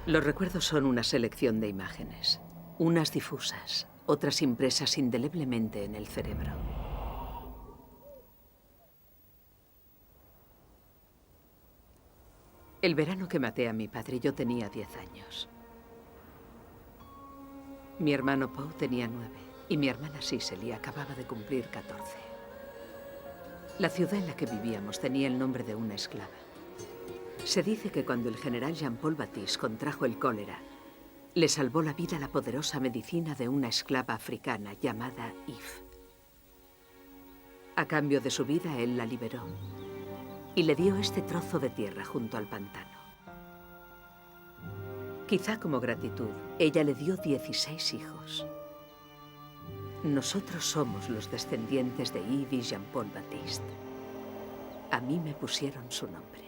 Los recuerdos son una selección de imágenes. Unas difusas, otras impresas indeleblemente en el cerebro. El verano que maté a mi padre yo tenía 10 años. Mi hermano Poe tenía 9 y mi hermana Cicely acababa de cumplir 14. La ciudad en la que vivíamos tenía el nombre de una esclava. Se dice que cuando el general Jean-Paul Baptiste contrajo el cólera, le salvó la vida la poderosa medicina de una esclava africana llamada Eve. A cambio de su vida, él la liberó y le dio este trozo de tierra junto al pantano. Quizá como gratitud, ella le dio 16 hijos. Nosotros somos los descendientes de Eve y Jean-Paul Baptiste. A mí me pusieron su nombre.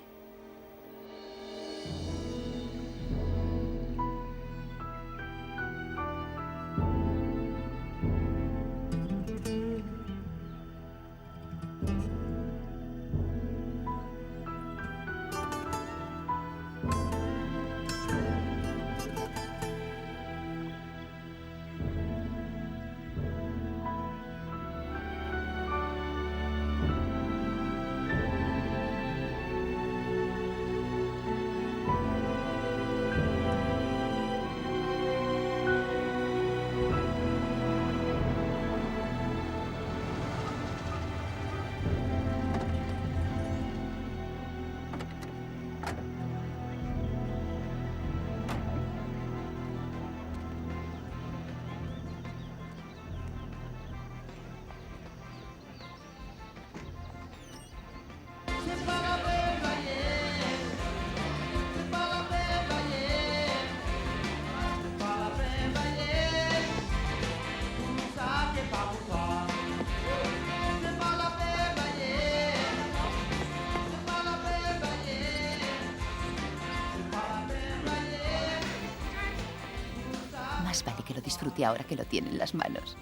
Más vale que lo disfrute ahora que lo tiene en las manos.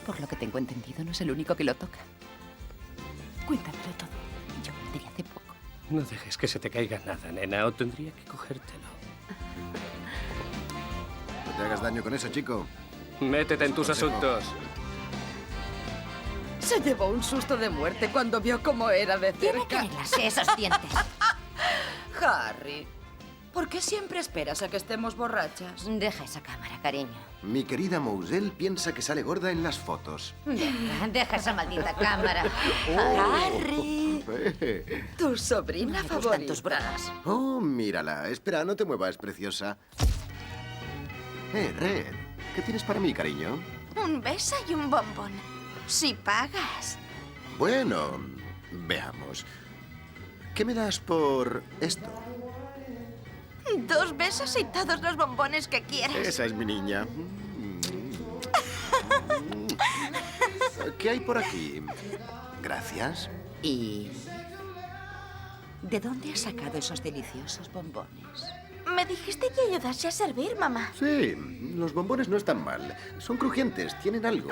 Por lo que tengo entendido, no es el único que lo toca. Cuéntamelo todo. Yo me enteré hace poco. No dejes que se te caiga nada, nena, o tendría que cogértelo. No te hagas daño con eso, chico. Métete en tus asuntos. Se llevó un susto de muerte cuando vio cómo era de Tiene que cerca. arreglarse esos dientes. Harry, ¿por qué siempre esperas a que estemos borrachas? Deja esa cámara, cariño. Mi querida Moselle piensa que sale gorda en las fotos. Deja esa maldita cámara. Harry, tu sobrina Me gustan favorita. tus bromas. Oh, mírala. Espera, no te muevas, preciosa. Red, ¿qué tienes para mí, cariño? Un beso y un bombón. Si pagas. Bueno, veamos. ¿Qué me das por esto? 2 besos y todos los bombones que quieras. Esa es mi niña. ¿Qué hay por aquí? Gracias. ¿Y de dónde has sacado esos deliciosos bombones? Me dijiste que ayudase a servir, mamá. Sí, los bombones no están mal. Son crujientes, tienen algo.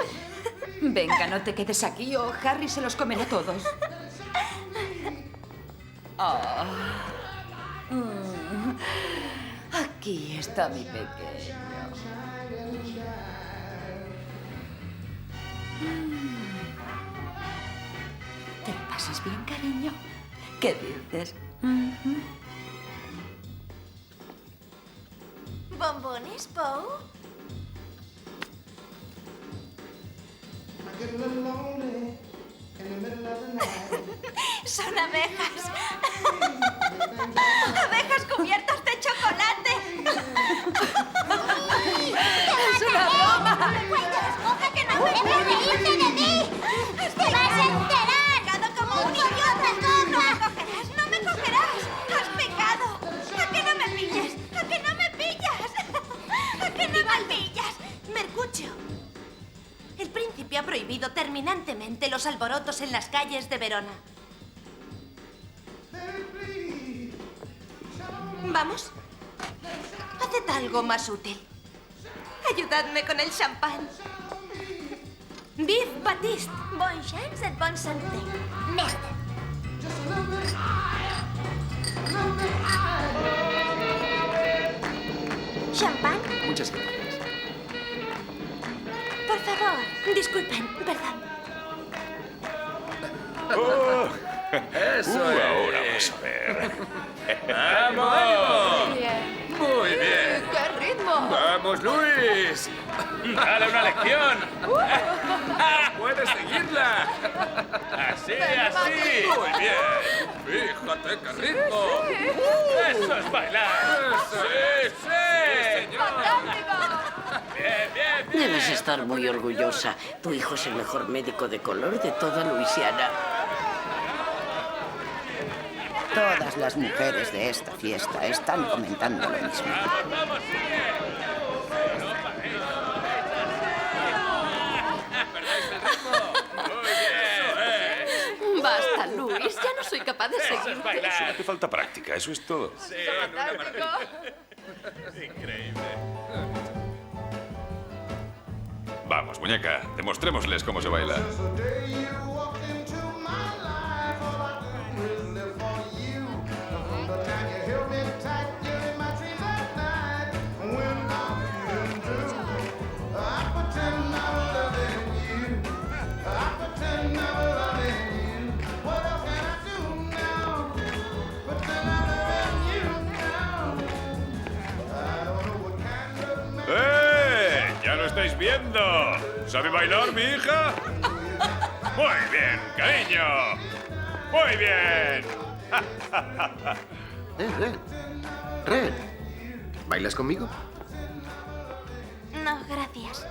Venga, no te quedes aquí o Harry se los comerá todos. Aquí está mi pequeño. ¿Te lo pasas bien, cariño? ¿Qué dices? ¿Bombones, Poe? Son abejas. Abejas cubiertas de chocolate. ¡Es una broma! ¡Escoge que no puedes reírte de mí! ¡Te vas a enterar! ¡Como un idiota! ¡No me cogerás! ¡No me cogerás! ¡Has pecado! ¿A qué no me pillas? ¿A qué no me pillas? ¿A qué no me pillas? Mercucio. El príncipe ha prohibido terminantemente los alborotos en las calles de Verona. ¿Vamos? Haced algo más útil. Ayudadme con el champán. Vive Baptiste. Bonne chance et bonne santé. Merde. ¿Champán? Muchas gracias. Por favor, disculpen, perdón. Eso ahora vas a ver. ¡Vamos! Muy bien. ¡Qué ritmo! ¡Vamos, Luis! ¡Dale una lección! ¡Puedes seguirla! ¡Así, así! Muy bien. Fíjate qué ritmo. ¡Eso es bailar! ¡Sí, sí! ¡Bien, bien, bien! Debes estar muy orgullosa. Tu hijo es el mejor médico de color de toda Luisiana. Todas las mujeres de esta fiesta están comentando lo mismo. ¡Vamos, Basta, Luis. Ya no soy capaz de seguir. es bailar! Te falta práctica, eso es todo. Vamos, muñeca, demostrémosles cómo se baila. ¡Ya lo estáis viendo! ¿Sabe bailar mi hija? Muy bien, cariño. Muy bien. Ren. Ren. ¿Bailas conmigo? No, gracias.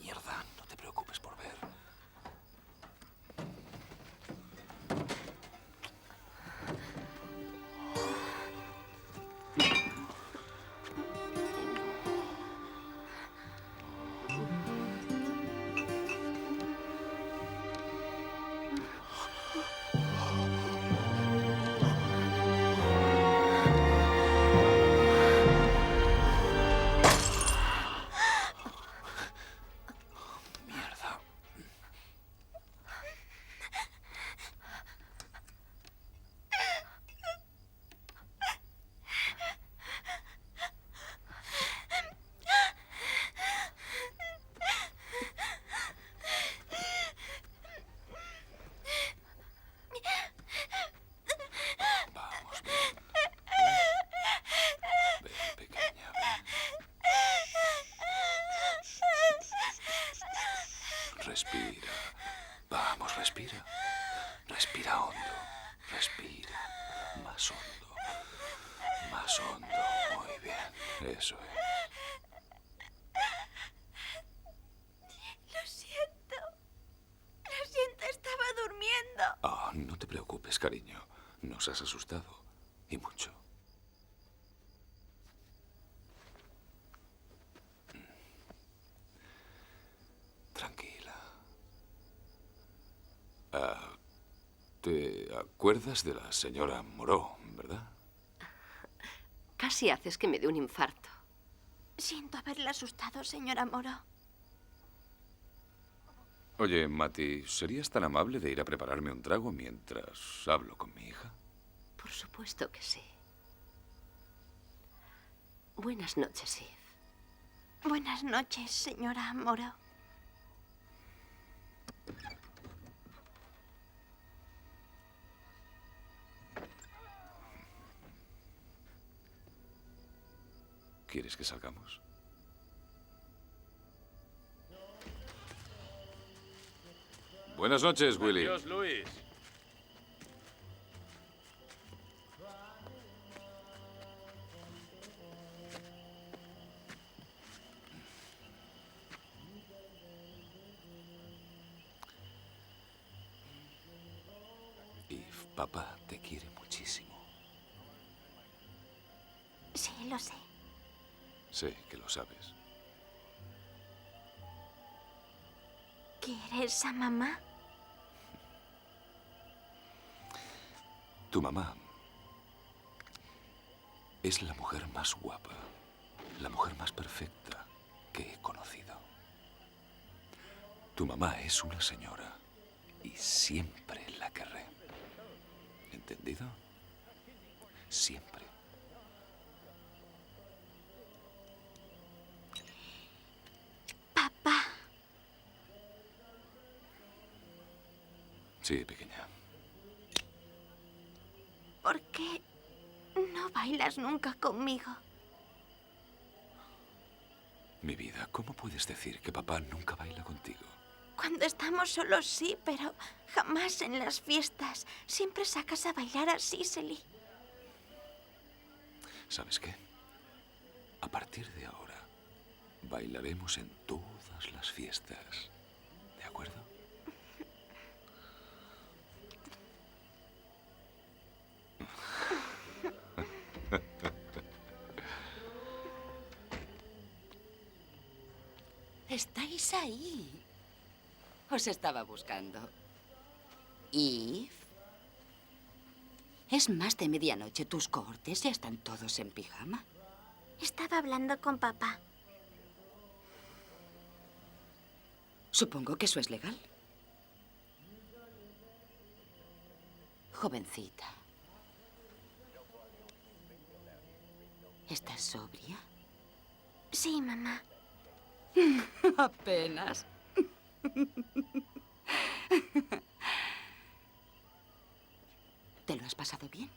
Mierda, no te preocupes por ver. Respira. Vamos, respira. Respira hondo. Respira. Más hondo. Más hondo. Muy bien. Eso es. Lo siento. Lo siento, estaba durmiendo. Oh, no te preocupes, cariño. Nos has asustado. Y mucho. Tranquila. ¿Te acuerdas de la señora Moreau, verdad? Casi haces que me dé un infarto. Siento haberla asustado, señora Moro. Oye, Mati, ¿serías tan amable de ir a prepararme un trago mientras hablo con mi hija? Por supuesto que sí. Buenas noches, Eve. Buenas noches, señora Moro. ¿Quieres que salgamos? Buenas noches, Willy. Adiós, Luis. Eve, papá te quiere muchísimo. Sí, lo sé. Sé que lo sabes. ¿Quieres a mamá? Tu mamá es la mujer más guapa, la mujer más perfecta que he conocido. Tu mamá es una señora y siempre la querré. ¿Entendido? Siempre. Papá. Sí, pequeña. ¿Por qué no bailas nunca conmigo? Mi vida, ¿cómo puedes decir que papá nunca baila contigo? Cuando estamos solos sí, pero jamás en las fiestas. Siempre sacas a bailar a Cicely. ¿Sabes qué? A partir de ahora, bailaremos en todas las fiestas. ¿De acuerdo? Estáis ahí. Os estaba buscando. Eve. Es más de medianoche. ¿Tus cohortes ya están todos en pijama? Estaba hablando con papá. Supongo que eso es legal. Jovencita. ¿Estás sobria? Sí, mamá. Apenas. ¿Te lo has pasado bien?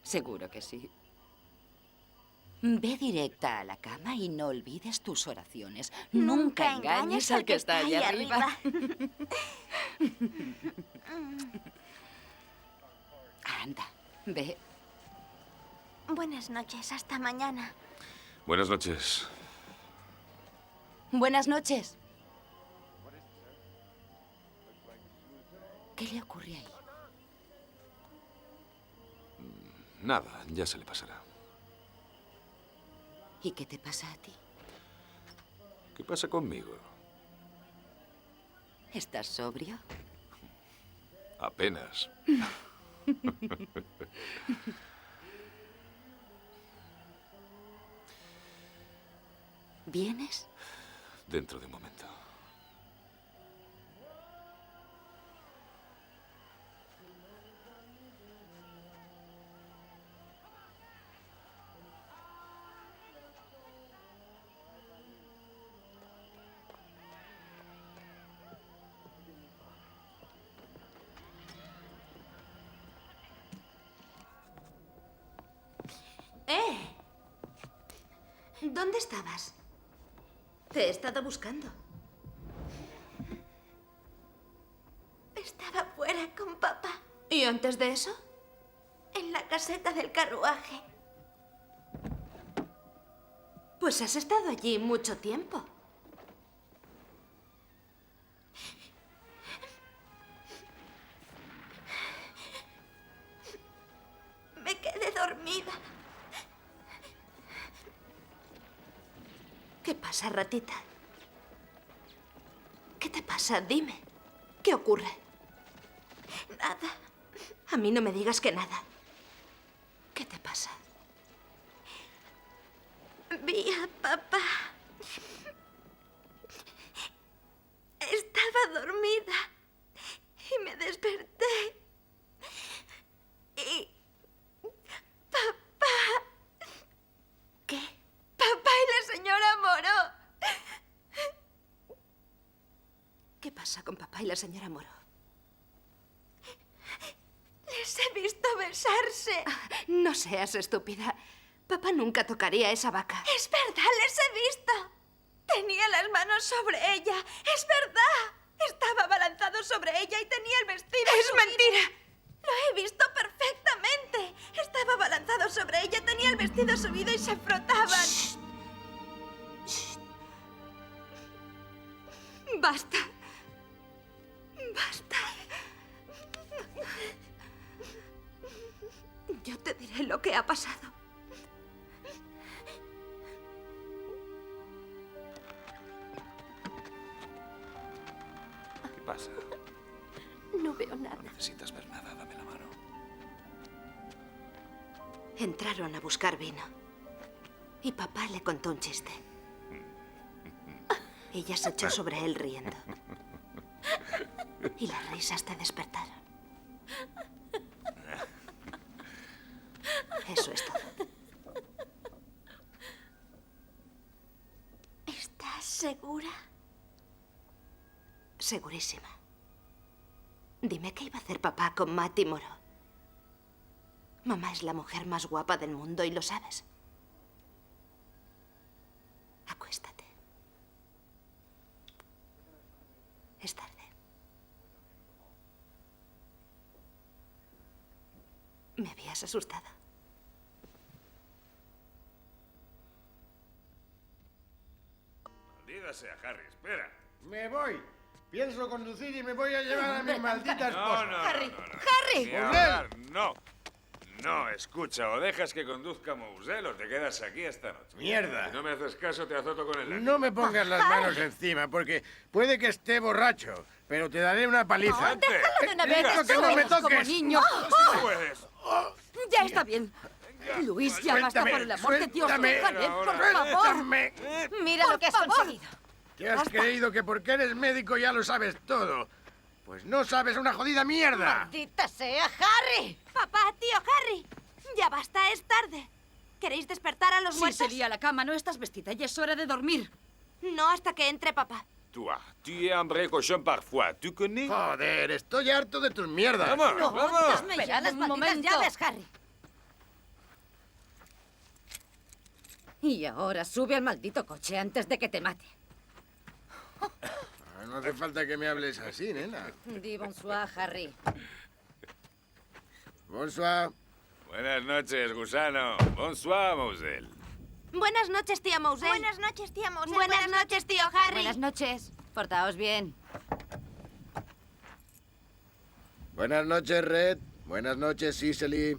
Seguro que sí. Ve directa a la cama y no olvides tus oraciones. Nunca engañes al que está allá arriba. Anda, ve. Buenas noches, hasta mañana. Buenas noches. Buenas noches. ¿Qué le ocurre ahí? Nada, ya se le pasará. ¿Y qué te pasa a ti? ¿Qué pasa conmigo? ¿Estás sobrio? Apenas. ¿Vienes? Dentro de un momento. ¿Dónde estabas? Te he estado buscando. Estaba fuera con papá, ¿Y antes de eso? en la caseta del carruaje. Pues has estado allí mucho tiempo. Me quedé dormida. ¿Qué pasa, ratita? ¿Qué te pasa? Dime. ¿Qué ocurre? Nada. A mí no me digas que nada. ¿Qué te pasa? Vi a papá pasa con papá y la señora Moro? Les he visto besarse. No seas estúpida. Papá nunca tocaría esa vaca. Es verdad, les he visto. Tenía las manos sobre ella. Es verdad. Estaba abalanzado sobre ella y tenía el vestido. ¡Es mentira! Lo he visto perfectamente. Estaba abalanzado sobre ella, tenía el vestido subido y se frotaban. Basta. Basta. Yo te diré lo que ha pasado. ¿Qué pasa? No veo nada. No necesitas ver nada, dame la mano. Entraron a buscar vino. Y papá le contó un chiste. Ella se echó sobre él riendo. Y las risas te despertaron. Eso es todo. ¿Estás segura? Segurísima. Dime qué iba a hacer papá con Matty Moro. Mamá es la mujer más guapa del mundo y lo sabes. Acuéstate. Es tarde. Me habías asustado. Maldita sea, Harry, espera. Me voy. Pienso conducir y me voy a llevar a mi maldita No, esposa. no, Harry, no, no. Harry. Ni hablar, no. No, escucha, o dejas que conduzca Mousel o te quedas aquí esta noche. Mierda. Si no me haces caso, te azoto con el látigo. No me pongas las manos encima, porque puede que esté borracho, pero te daré una paliza. Déjalo de una vez, Digo que no me como toques. niño. Sí puedes. Ya está bien. Luis, ya basta Suéltame, por el amor de Dios. suéltame. Déjale, por favor. Suéltame. Mira lo que has conseguido. ¿Te has creído que porque eres médico ya lo sabes todo? Pues no sabes una jodida mierda. ¡Maldita sea, Harry! Papá, tío Harry. Ya basta, es tarde. ¿Queréis despertar a los Si muertos? se lía la cama, no estás vestida y es hora de dormir. No hasta que entre papá. Toi, tu es un vrai cochon parfois, ¿tu connais? Joder, estoy harto de tus mierdas. Vamos, vamos. Espera las malditas llaves, Harry. Y ahora sube al maldito coche antes de que te mate. No hace falta que me hables así, nena. Di bonsoir, Harry. Bonsoir. Buenas noches, gusano. Bonsoir, Mousel. Buenas noches, tía Mousel. Buenas noches, tía Mousel. Buenas noches, tío Harry. Buenas noches. Portaos bien. Buenas noches, Red. Buenas noches, Cicely.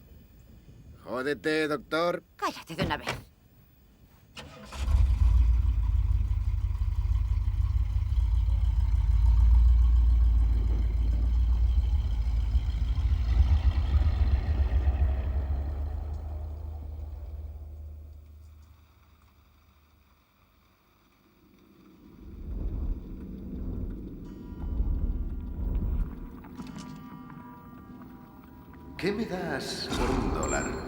Jódete, doctor. Cállate de una vez. ¿Qué me das por $1?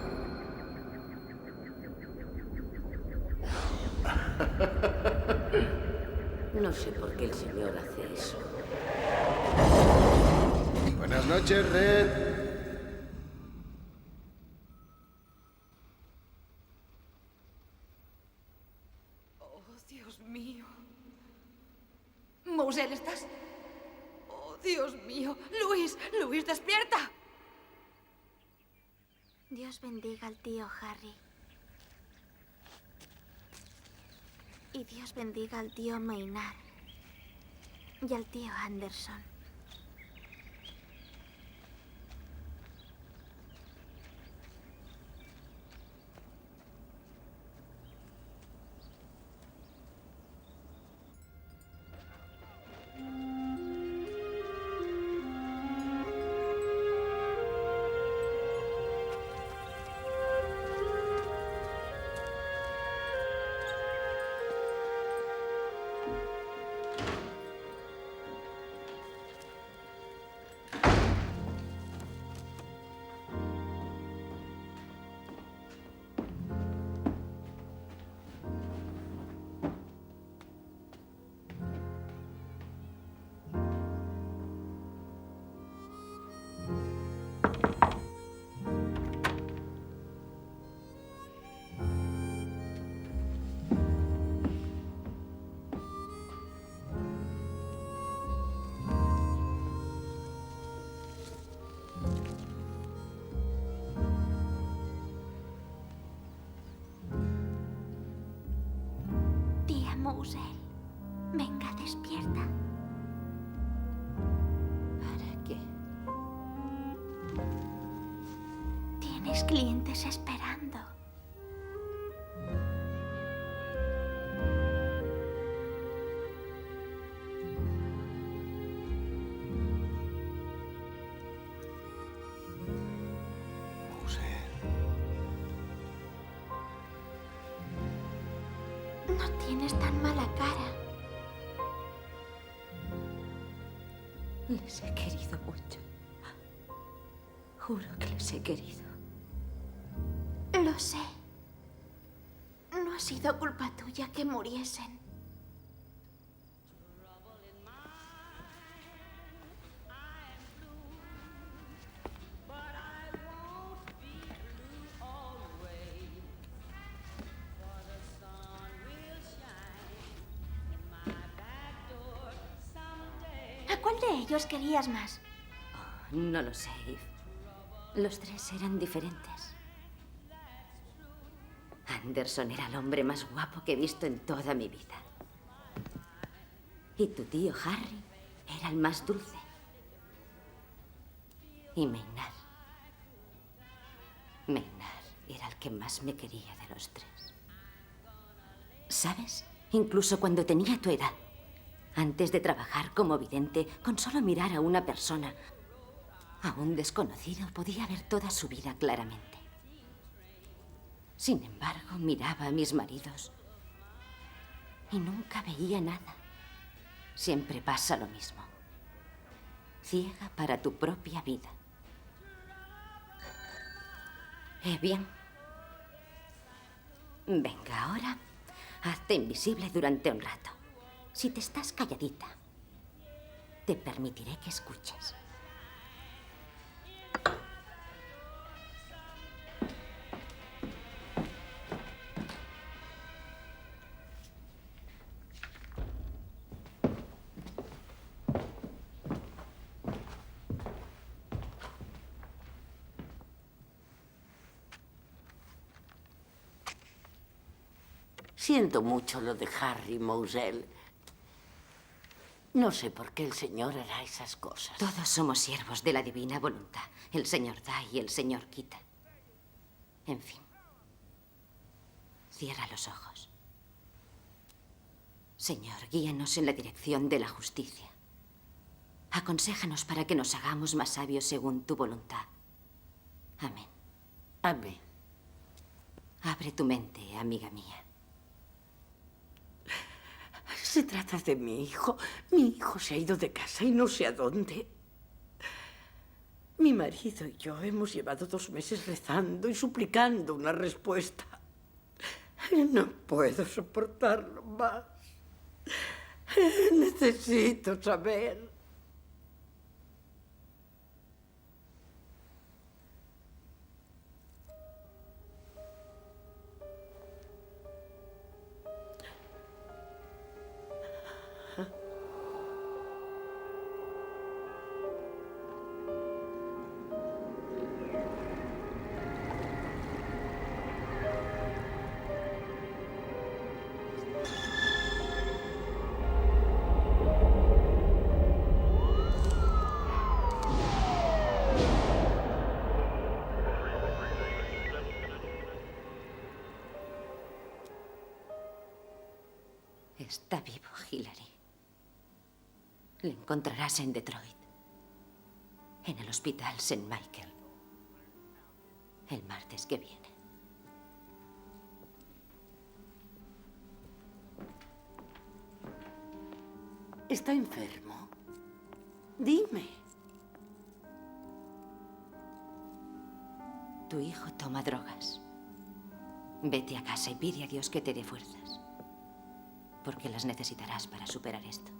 No sé por qué el señor hace eso. Buenas noches, Red. Oh, Dios mío. Mousel, ¿estás? Oh, Dios mío. Luis, Luis, despierta. Dios bendiga al tío Harry. Y Dios bendiga al tío Maynard. Y al tío Anderson. Mousel. Venga, despierta. ¿Para qué? Tienes clientes esperando. No tienes tan mala cara. Les he querido mucho. Juro que les he querido. Lo sé. No ha sido culpa tuya que muriesen. ¿A cuál de ellos querías más? No lo sé, Eve. Los tres eran diferentes. Anderson era el hombre más guapo que he visto en toda mi vida. Y tu tío Harry era el más dulce. Y Maynard. Maynard era el que más me quería de los tres. ¿Sabes? Incluso cuando tenía tu edad, antes de trabajar como vidente, con solo mirar a una persona, a un desconocido, podía ver toda su vida claramente. Sin embargo, miraba a mis maridos y nunca veía nada. Siempre pasa lo mismo. Ciega para tu propia vida. Bien. Venga, ahora, hazte invisible durante un rato. Si te estás calladita, te permitiré que escuches. Siento mucho lo de Harry Mousel. No sé por qué el Señor hará esas cosas. Todos somos siervos de la divina voluntad. El Señor da y el Señor quita. En fin. Cierra los ojos. Señor, guíanos en la dirección de la justicia. Aconséjanos para que nos hagamos más sabios según tu voluntad. Amén. Amén. Abre tu mente, amiga mía. Se trata de mi hijo. Mi hijo se ha ido de casa y no sé a dónde. Mi marido y yo hemos llevado 2 meses rezando y suplicando una respuesta. No puedo soportarlo más. Necesito saber. Está vivo, Hillary. Le encontrarás en Detroit, en el Hospital St. Michael, el martes que viene. ¿Está enfermo? Dime. Tu hijo toma drogas. Vete a casa y pide a Dios que te dé fuerzas, porque las necesitarás para superar esto.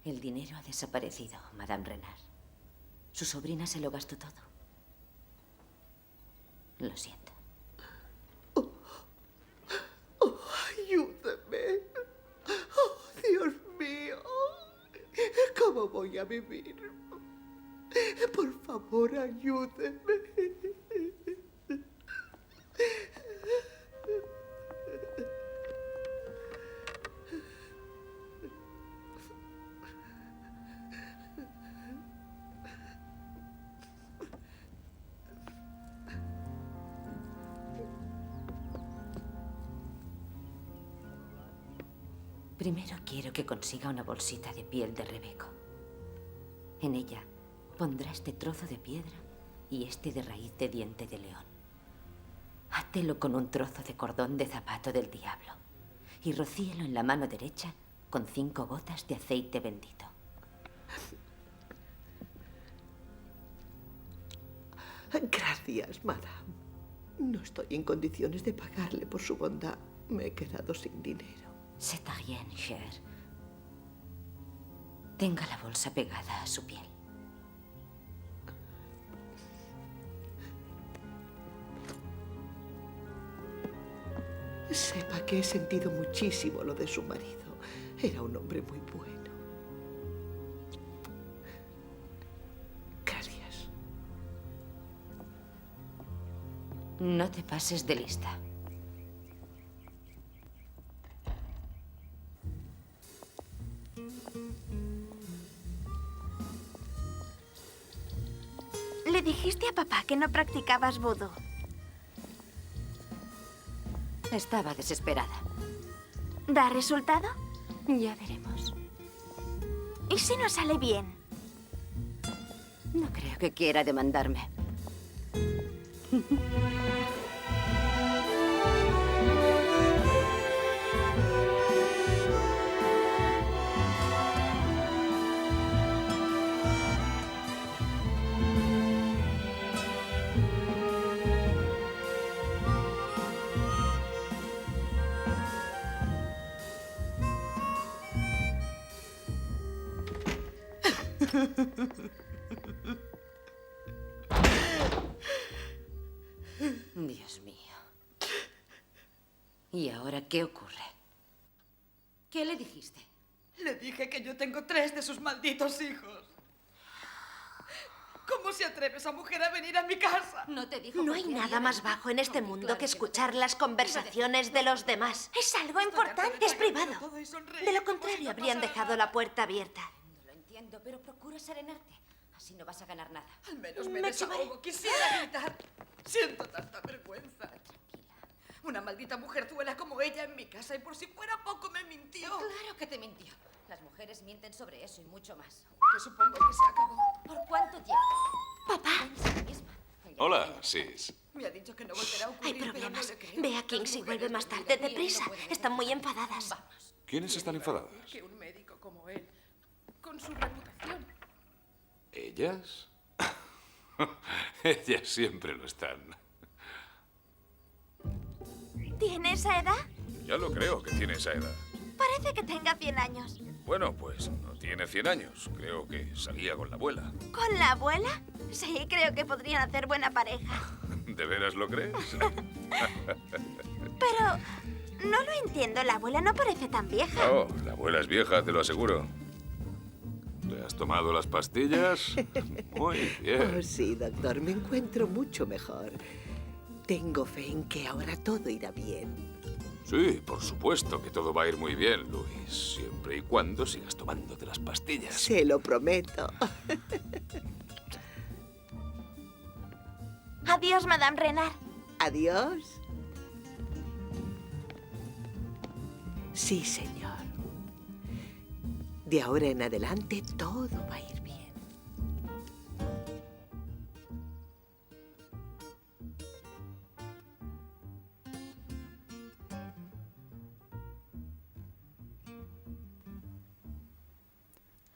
El dinero ha desaparecido, Madame Renard. Su sobrina se lo gastó todo. Lo siento. Ayúdame. Oh, Dios mío. ¿Cómo voy a vivir? Por favor, ayúdeme. Primero quiero que consiga una bolsita de piel de Rebeco. En ella pondrá este trozo de piedra y este de raíz de diente de león. Átelo con un trozo de cordón de zapato del diablo y rocíelo en la mano derecha con 5 gotas de aceite bendito. Gracias, madame. No estoy en condiciones de pagarle por su bondad. Me he quedado sin dinero. C'est rien, cher. Tenga la bolsa pegada a su piel. Sepa que he sentido muchísimo lo de su marido. Era un hombre muy bueno. Gracias. No te pases de lista. Le dijiste a papá que no practicabas vudú. Estaba desesperada. ¿Da resultado? Ya veremos. ¿Y si no sale bien? No creo que quiera demandarme. Dios mío. ¿Y ahora qué ocurre? ¿Qué le dijiste? Le dije que yo tengo 3 de sus malditos hijos. ¿Cómo se atreve esa mujer a venir a mi casa? No te dijo. No hay nada más bajo en este mundo que escuchar las conversaciones de los demás. Es algo importante, es privado. De lo contrario, habrían dejado la puerta abierta. No lo entiendo, pero procura serenarte. Así no vas a ganar nada. Al menos me desahogo. Quisiera gritar. Siento tanta vergüenza. Tranquila. Una maldita mujerzuela como ella en mi casa y por si fuera poco me mintió. Claro que te mintió. Las mujeres mienten sobre eso y mucho más. Que supongo que se acabó. ¿Por cuánto tiempo? Papá. Hola, Sis. Me ha dicho que no volverá a ocurrir. Hay pero problemas. no le creo. Ve a Kings y vuelve más tarde, deprisa. Están muy enfadadas. Vamos. ¿Quiénes están enfadadas? Que un médico como él, con su reputación. ¿Ellas? Ellas siempre lo están. ¿Tiene esa edad? Ya lo creo que tiene esa edad. Parece que tenga 100 años. Bueno, pues no tiene 100 años. Creo que salía con la abuela. ¿Con la abuela? Sí, creo que podrían hacer buena pareja. ¿De veras lo crees? Pero no lo entiendo. La abuela no parece tan vieja. Oh, la abuela es vieja, te lo aseguro. ¿Te has tomado las pastillas? Muy bien. Oh, sí, doctor. Me encuentro mucho mejor. Tengo fe en que ahora todo irá bien. Sí, por supuesto que todo va a ir muy bien, Luis. Siempre y cuando sigas tomándote las pastillas. Se lo prometo. Adiós, Madame Renard. Adiós. Sí, señor. De ahora en adelante todo va a ir bien.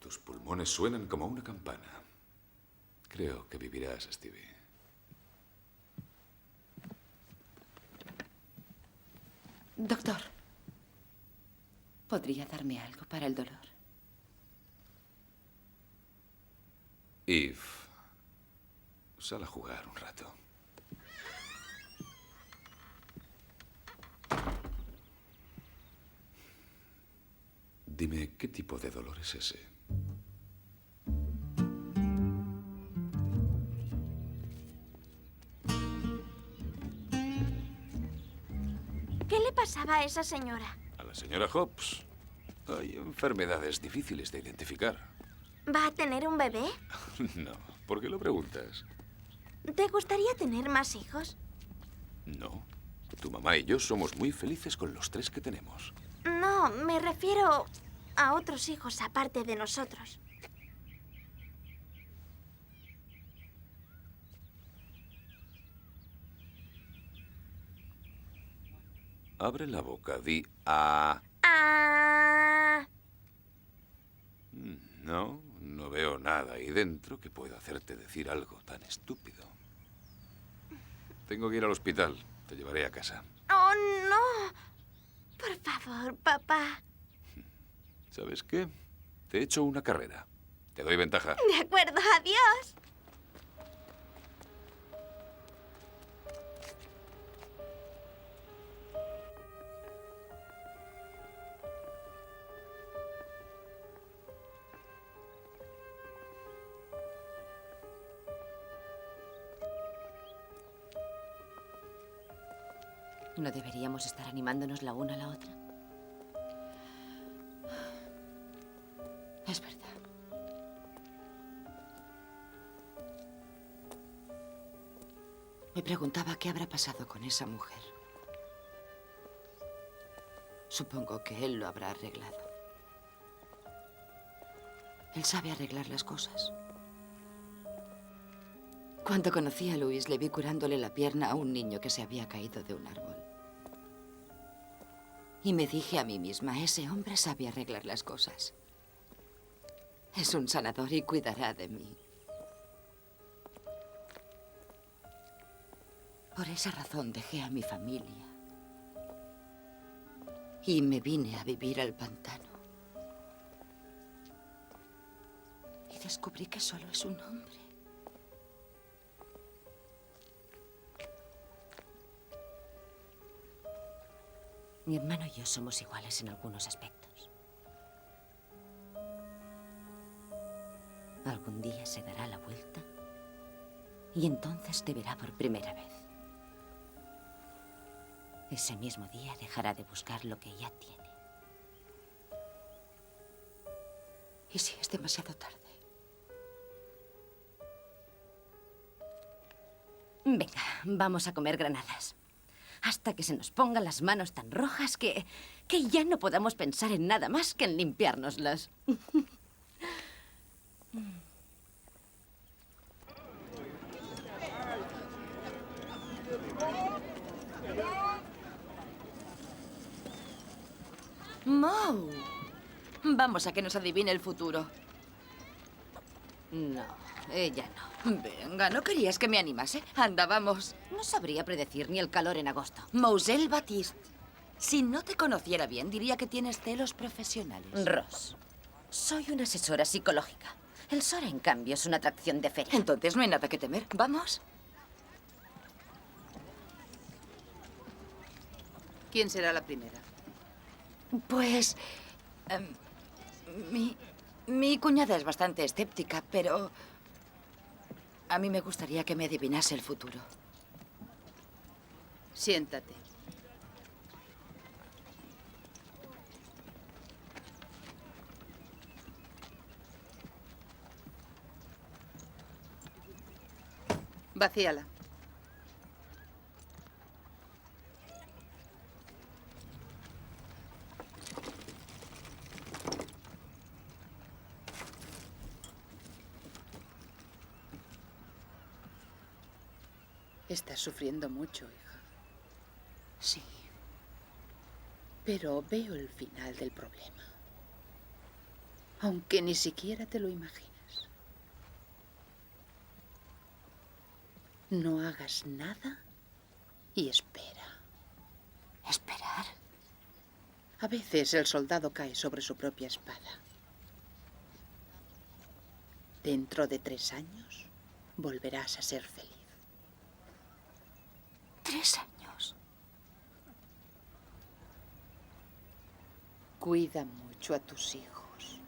Tus pulmones suenan como una campana. Creo que vivirás, Stevie. Doctor, ¿podría darme algo para el dolor? Eve, Sal a jugar un rato. Dime, ¿qué tipo de dolor es ese? ¿Qué le pasaba a esa señora? A la señora Hobbs. Hay enfermedades difíciles de identificar. ¿Va a tener un bebé? No, ¿por qué lo preguntas? ¿Te gustaría tener más hijos? No. Tu mamá y yo somos muy felices con los 3 que tenemos. No, me refiero a otros hijos aparte de nosotros. Abre la boca, di A. Ah. No, no veo nada ahí dentro que pueda hacerte decir algo tan estúpido. Tengo que ir al hospital. Te llevaré a casa. Oh, no. Por favor, papá. ¿Sabes qué? Te he hecho una carrera. Te doy ventaja. De acuerdo, adiós. ¿No deberíamos estar animándonos la una a la otra? Es verdad. Me preguntaba qué habrá pasado con esa mujer. Supongo que él lo habrá arreglado. Él sabe arreglar las cosas. Cuando conocí a Luis, le vi curándole la pierna a un niño que se había caído de un árbol. Y me dije a mí misma, ese hombre sabe arreglar las cosas. Es un sanador y cuidará de mí. Por esa razón dejé a mi familia. Y me vine a vivir al pantano. Y descubrí que solo es un hombre. Mi hermano y yo somos iguales en algunos aspectos. Algún día se dará la vuelta y entonces te verá por primera vez. Ese mismo día dejará de buscar lo que ya tiene. ¿Y si es demasiado tarde? Venga, vamos a comer granadas. Hasta que se nos pongan las manos tan rojas que ya no podamos pensar en nada más que en limpiárnoslas. Mo, vamos a que nos adivine el futuro. No, ella no. Venga, ¿no querías que me animase? Anda, vamos. No sabría predecir ni el calor en agosto. Moselle Baptiste, si no te conociera bien, diría que tienes celos profesionales. Ross, soy una asesora psicológica. El Sora, en cambio, es una atracción de feria. Entonces no hay nada que temer. ¿Vamos? ¿Quién será la primera? Pues... mi cuñada es bastante escéptica, pero... a mí me gustaría que me adivinase el futuro. Siéntate. Vacíala. Estás sufriendo mucho, hija. Sí. Pero veo el final del problema. Aunque ni siquiera te lo imaginas. No hagas nada y espera. ¿Esperar? A veces el soldado cae sobre su propia espada. Dentro de 3 años volverás a ser feliz. 3 años. Cuida mucho a tus hijos.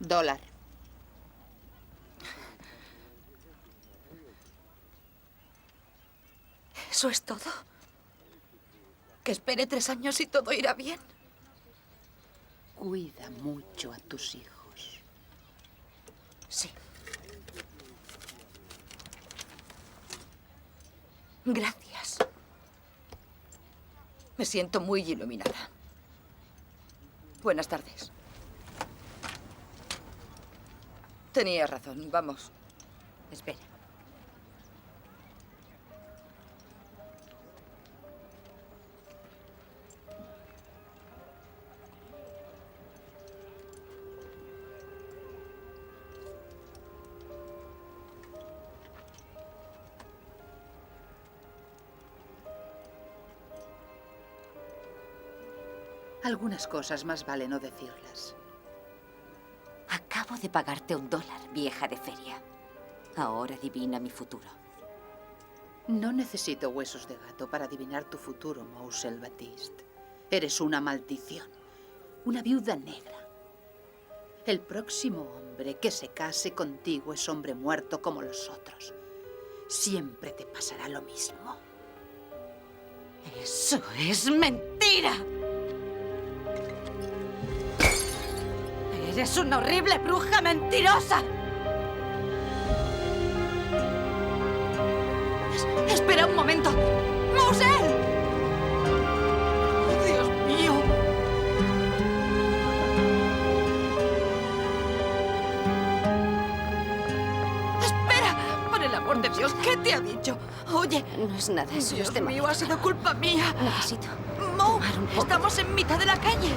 $1. ¿Eso es todo? ¿Que espere 3 años y todo irá bien? Cuida mucho a tus hijos. Sí. Gracias. Me siento muy iluminada. Buenas tardes. Tenías razón. Vamos. Espera. Algunas cosas más vale no decirlas. Acabo de pagarte $1, vieja de feria. Ahora adivina mi futuro. No necesito huesos de gato para adivinar tu futuro, Moselle Baptiste. Eres una maldición. Una viuda negra. El próximo hombre que se case contigo es hombre muerto como los otros. Siempre te pasará lo mismo. ¡Eso es mentira! ¡Eres una horrible bruja mentirosa! ¡Espera un momento! ¡Moselle! ¡Oh, Dios mío! ¡Espera! Por el amor de Dios, ¿qué te ha dicho? Oye... No es nada, eso Dios es de mío, ha sido culpa mía. Necesito Mo, tomar un poco. estamos en mitad de la calle.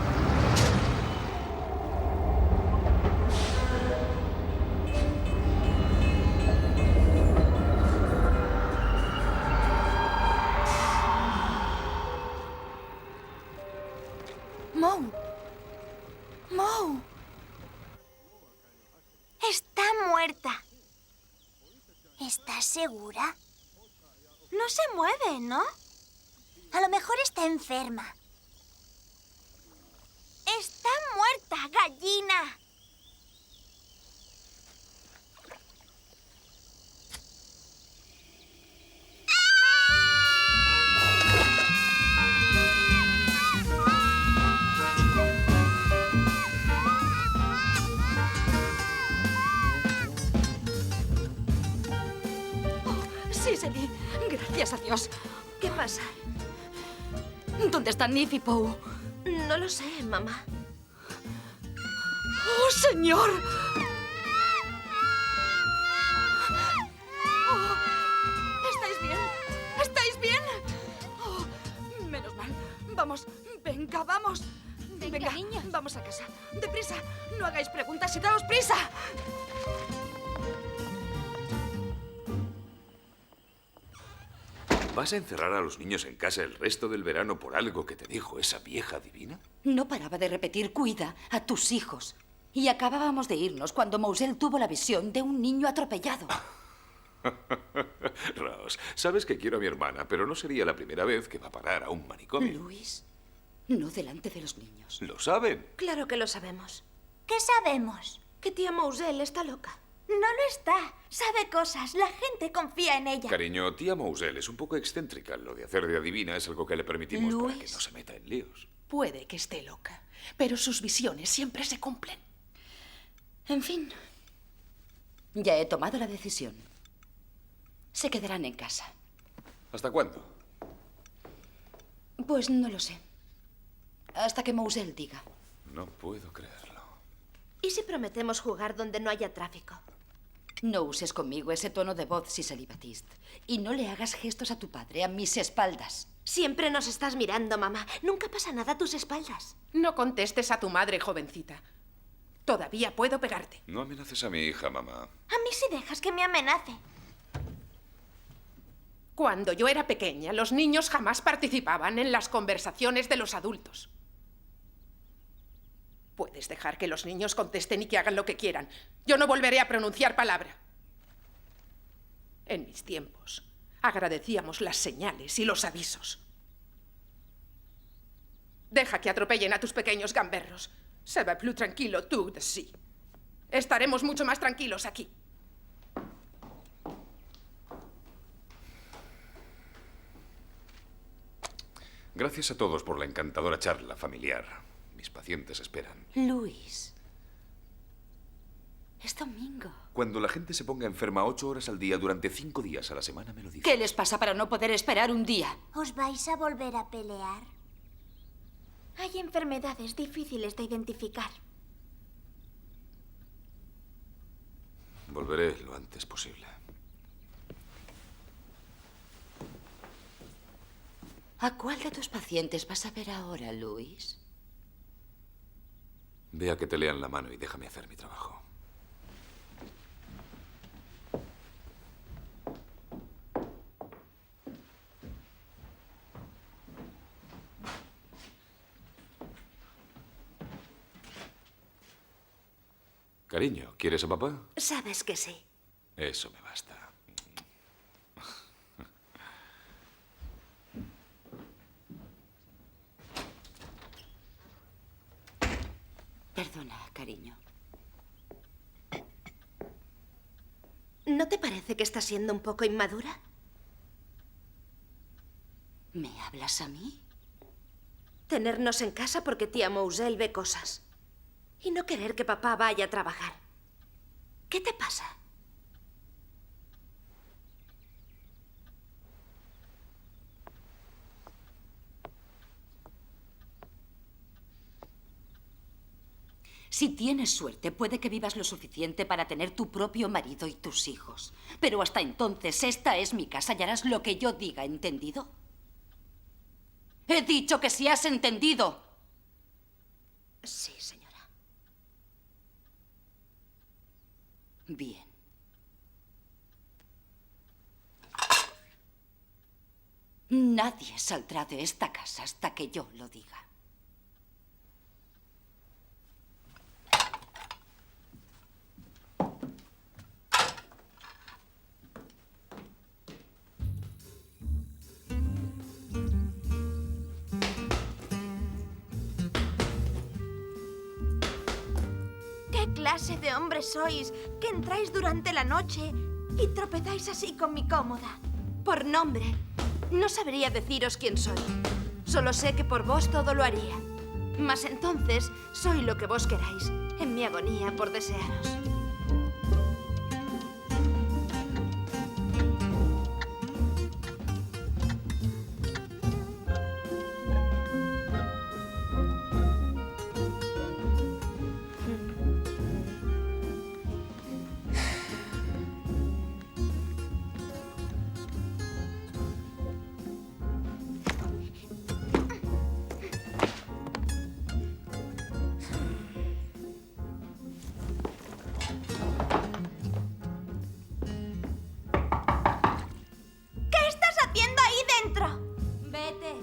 Mo. Está muerta. ¿Estás segura? No se mueve, ¿no? A lo mejor está enferma. Está muerta, gallina. Cicely, gracias a Dios. ¿Qué pasa? ¿Dónde están Nif y Poe? No lo sé, mamá. ¡Oh, señor! Oh, ¿estáis bien? ¿Estáis bien? Oh, menos mal. Vamos, venga, vamos. Venga, niños. Vamos a casa. ¡Deprisa! No hagáis preguntas y daos prisa. ¿Vas a encerrar a los niños en casa el resto del verano por algo que te dijo esa vieja divina? No paraba de repetir, cuida a tus hijos. Y acabábamos de irnos cuando Moselle tuvo la visión de un niño atropellado. Rose, sabes que quiero a mi hermana, pero no sería la primera vez que va a parar a un manicomio. Luis, no delante de los niños. ¿Lo saben? Claro que lo sabemos. ¿Qué sabemos? Que tía Moselle está loca. No lo está. Sabe cosas. La gente confía en ella. Cariño, tía Moselle es un poco excéntrica. Lo de hacer de adivina es algo que le permitimos para que Luis. no se meta en líos. Puede que esté loca, pero sus visiones siempre se cumplen. En fin, ya he tomado la decisión. Se quedarán en casa. ¿Hasta cuándo? Pues no lo sé. Hasta que Moselle diga. No puedo creerlo. ¿Y si prometemos jugar donde no haya tráfico? No uses conmigo ese tono de voz, Cicely Baptiste. Y no le hagas gestos a tu padre a mis espaldas. Siempre nos estás mirando, mamá. Nunca pasa nada a tus espaldas. No contestes a tu madre, jovencita. Todavía puedo pegarte. No amenaces a mi hija, mamá. A mí sí dejas que me amenace. Cuando yo era pequeña, los niños jamás participaban en las conversaciones de los adultos. Puedes puedes dejar que los niños contesten y que hagan lo que quieran. Yo no volveré a pronunciar palabra. En mis tiempos, agradecíamos las señales y los avisos. Deja que atropellen a tus pequeños gamberros. Se va plus tranquilo tú de sí. Estaremos mucho más tranquilos aquí. Gracias a todos por la encantadora charla familiar. Mis pacientes esperan. Luis. Es domingo. Cuando la gente se ponga enferma 8 horas al día durante 5 días a la semana, me lo dice. ¿Qué les pasa para no poder esperar un día? ¿Os vais a volver a pelear? Hay enfermedades difíciles de identificar. Volveré lo antes posible. ¿A cuál de tus pacientes vas a ver ahora, Luis? Ve a que te lean la mano y déjame hacer mi trabajo. Cariño, ¿quieres a papá? Sabes que sí. Eso me basta. Perdona, cariño. ¿No te parece que estás siendo un poco inmadura? ¿Me hablas a mí? Tenernos en casa porque tía Mousel ve cosas. Y no querer que papá vaya a trabajar. ¿Qué te pasa? Si tienes suerte, puede que vivas lo suficiente para tener tu propio marido y tus hijos. Pero hasta entonces, esta es mi casa y harás lo que yo diga, ¿entendido? He dicho que si has entendido. Sí, señora. Bien. Nadie saldrá de esta casa hasta que yo lo diga. ¿Qué clase de hombres sois que entráis durante la noche y tropezáis así con mi cómoda? Por nombre, no sabría deciros quién soy. Solo sé que por vos todo lo haría. Mas entonces soy lo que vos queráis, en mi agonía por desearos. ¿Qué estás haciendo ahí dentro? Vete.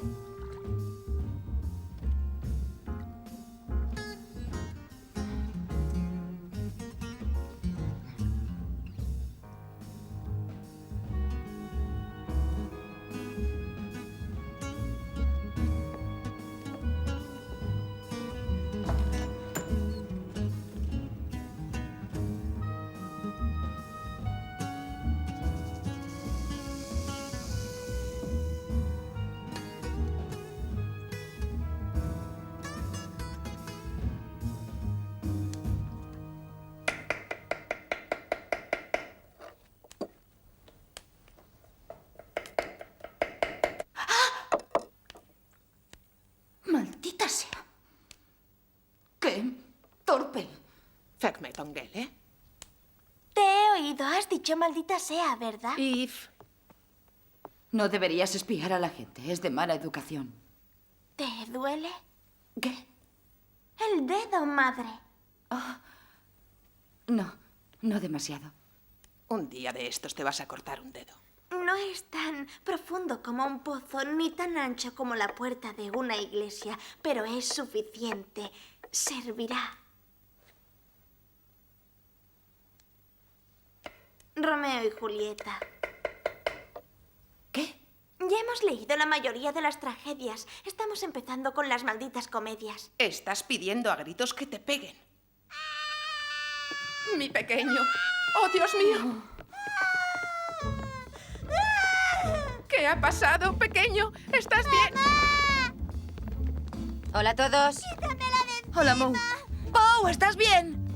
Maldita sea. ¡Qué torpe! Ferme Tongele. Te he oído. Has dicho maldita sea, ¿verdad? If. No deberías espiar a la gente. Es de mala educación. ¿Te duele? ¿Qué? El dedo, madre. No demasiado. Un día de estos te vas a cortar un dedo. No es tan profundo como un pozo, ni tan ancho como la puerta de una iglesia, pero es suficiente. Servirá. Romeo y Julieta. ¿Qué? Ya hemos leído la mayoría de las tragedias. Estamos empezando con las malditas comedias. Estás pidiendo a gritos que te peguen. Mi pequeño. ¡Oh, Dios mío! ¿Qué ha pasado, pequeño? ¿Estás bien? Hola a todos. Hola, Mo. ¡Poe! ¿Estás bien?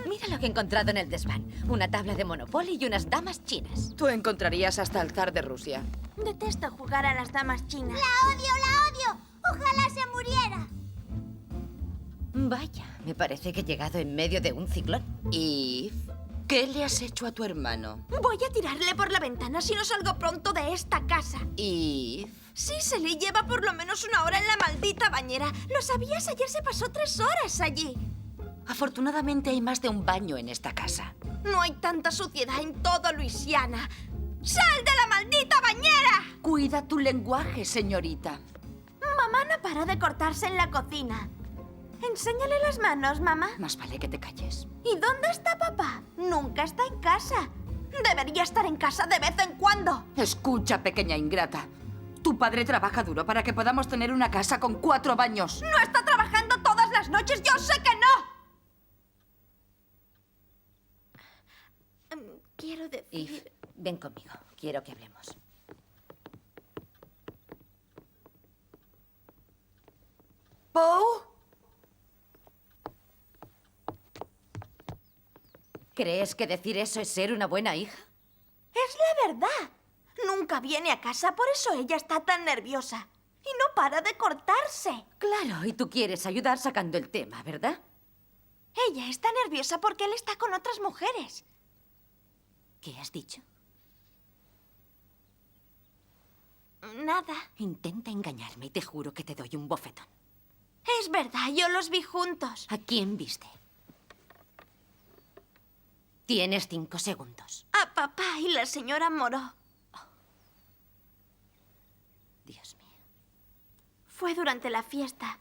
Mira lo que he encontrado en el desván. Una tabla de Monopoly y unas damas chinas. Tú encontrarías hasta el zar de Rusia. Detesto jugar a las damas chinas. ¡La odio, la odio! ¡Ojalá se muriera! Vaya, me parece que he llegado en medio de un ciclón. Eve, ¿qué le has hecho a tu hermano? Voy a tirarle por la ventana si no salgo pronto de esta casa. Eve. Sí, se le lleva por lo menos 1 hora en la maldita bañera. ¿Lo sabías? Ayer se pasó 3 horas allí. Afortunadamente hay más de un baño en esta casa. No hay tanta suciedad en todo Luisiana. ¡Sal de la maldita bañera! Cuida tu lenguaje, señorita. Mamá no para de cortarse en la cocina. Enséñale las manos, mamá. Más vale que te calles. ¿Y dónde está papá? Nunca está en casa. Debería estar en casa de vez en cuando. Escucha, pequeña ingrata. Tu padre trabaja duro para que podamos tener una casa con 4 baños. No está trabajando todas las noches, yo sé que no. Quiero decir... Eve, ven conmigo. Quiero que hablemos. ¿Poe? ¿Crees que decir eso es ser una buena hija? Es la verdad. Nunca viene a casa, por eso ella está tan nerviosa. Y no para de cortarse. Claro, y tú quieres ayudar sacando el tema, ¿verdad? Ella está nerviosa porque él está con otras mujeres. ¿Qué has dicho? Nada. Intenta engañarme y te juro que te doy un bofetón. Es verdad, yo los vi juntos. ¿A quién viste? Tienes 5 segundos. A papá y la señora Moreau. Dios mío. Fue durante la fiesta.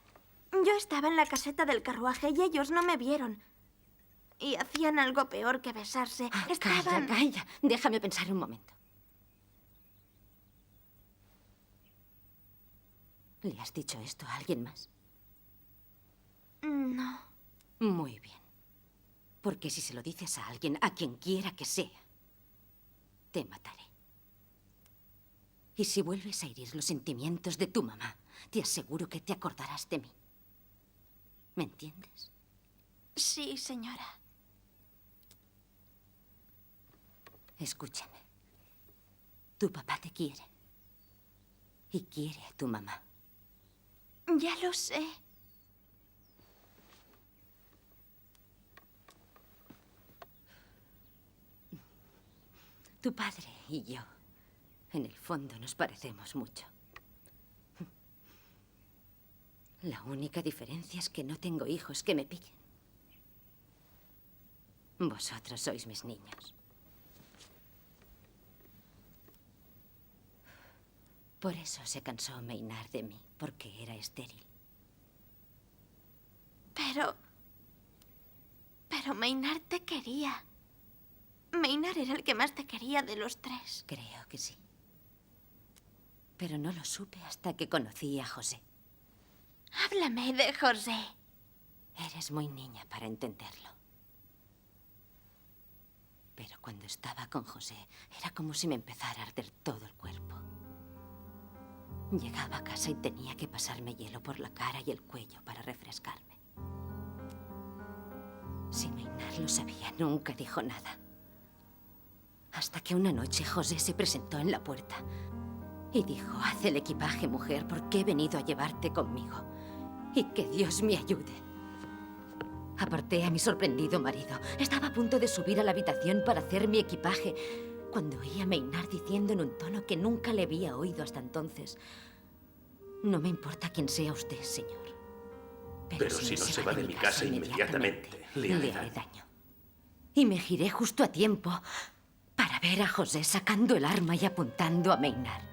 Yo estaba en la caseta del carruaje y ellos no me vieron. Y hacían algo peor que besarse. Estaban... Calla. Déjame pensar un momento. ¿Le has dicho esto a alguien más? No. Muy bien. Porque si se lo dices a alguien, a quien quiera que sea, te mataré. Y si vuelves a herir los sentimientos de tu mamá, te aseguro que te acordarás de mí. ¿Me entiendes? Sí, señora. Escúchame. Tu papá te quiere. Y quiere a tu mamá. Ya lo sé. Tu padre y yo, en el fondo, nos parecemos mucho. La única diferencia es que no tengo hijos que me pillen. Vosotros sois mis niños. Por eso se cansó Maynard de mí, porque era estéril. Pero Maynard te quería. Maynard era el que más te quería de los 3. Creo que sí. Pero no lo supe hasta que conocí a José. Háblame de José. Eres muy niña para entenderlo. Pero cuando estaba con José, era como si me empezara a arder todo el cuerpo. Llegaba a casa y tenía que pasarme hielo por la cara y el cuello para refrescarme. Si Maynard lo sabía, nunca dijo nada. Hasta que una noche José se presentó en la puerta y dijo: haz el equipaje, mujer, porque he venido a llevarte conmigo. Y que Dios me ayude. Aparté a mi sorprendido marido. Estaba a punto de subir a la habitación para hacer mi equipaje cuando oí a Maynard diciendo en un tono que nunca le había oído hasta entonces: no me importa quién sea usted, señor. Pero si no se va de mi casa inmediatamente, le haré daño. Y me giré justo a tiempo para ver a José sacando el arma y apuntando a Maynard.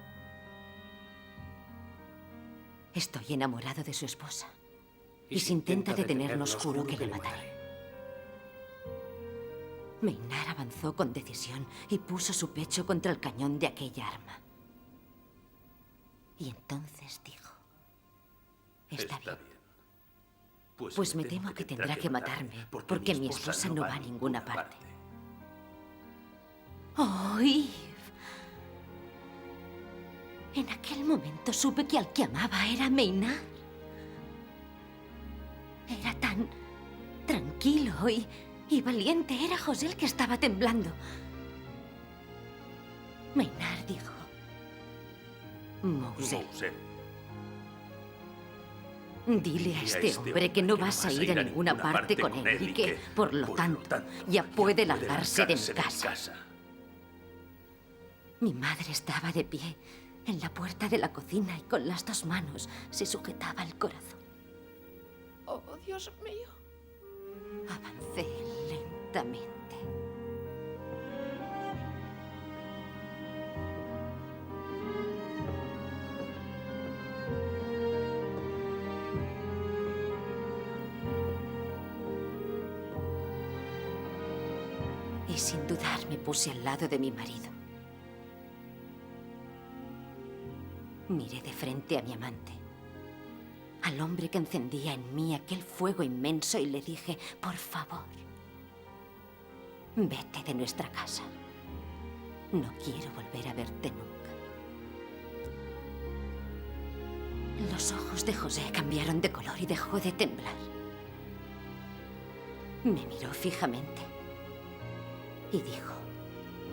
Estoy enamorado de su esposa. Y si intenta detenernos, juro que le mataré. Maynard avanzó con decisión y puso su pecho contra el cañón de aquella arma. Y entonces dijo: Está bien. Pues me temo que tendrá que matarme, porque mi esposa no va a ninguna parte. ¡Oh, Eve! En aquel momento supe que al que amaba era Maynard. Era tan tranquilo y valiente. Era José el que estaba temblando. Maynard dijo: Moselle, dile a este hombre que no vas a ir a ninguna parte con él y que, por lo tanto, ya puede largarse de mi casa. Mi madre estaba de pie en la puerta de la cocina y con las dos manos se sujetaba el corazón. ¡Oh, Dios mío! Avancé lentamente. Y sin dudar me puse al lado de mi marido. Miré de frente a mi amante, al hombre que encendía en mí aquel fuego inmenso, y le dije: por favor, vete de nuestra casa. No quiero volver a verte nunca. Los ojos de José cambiaron de color y dejó de temblar. Me miró fijamente y dijo: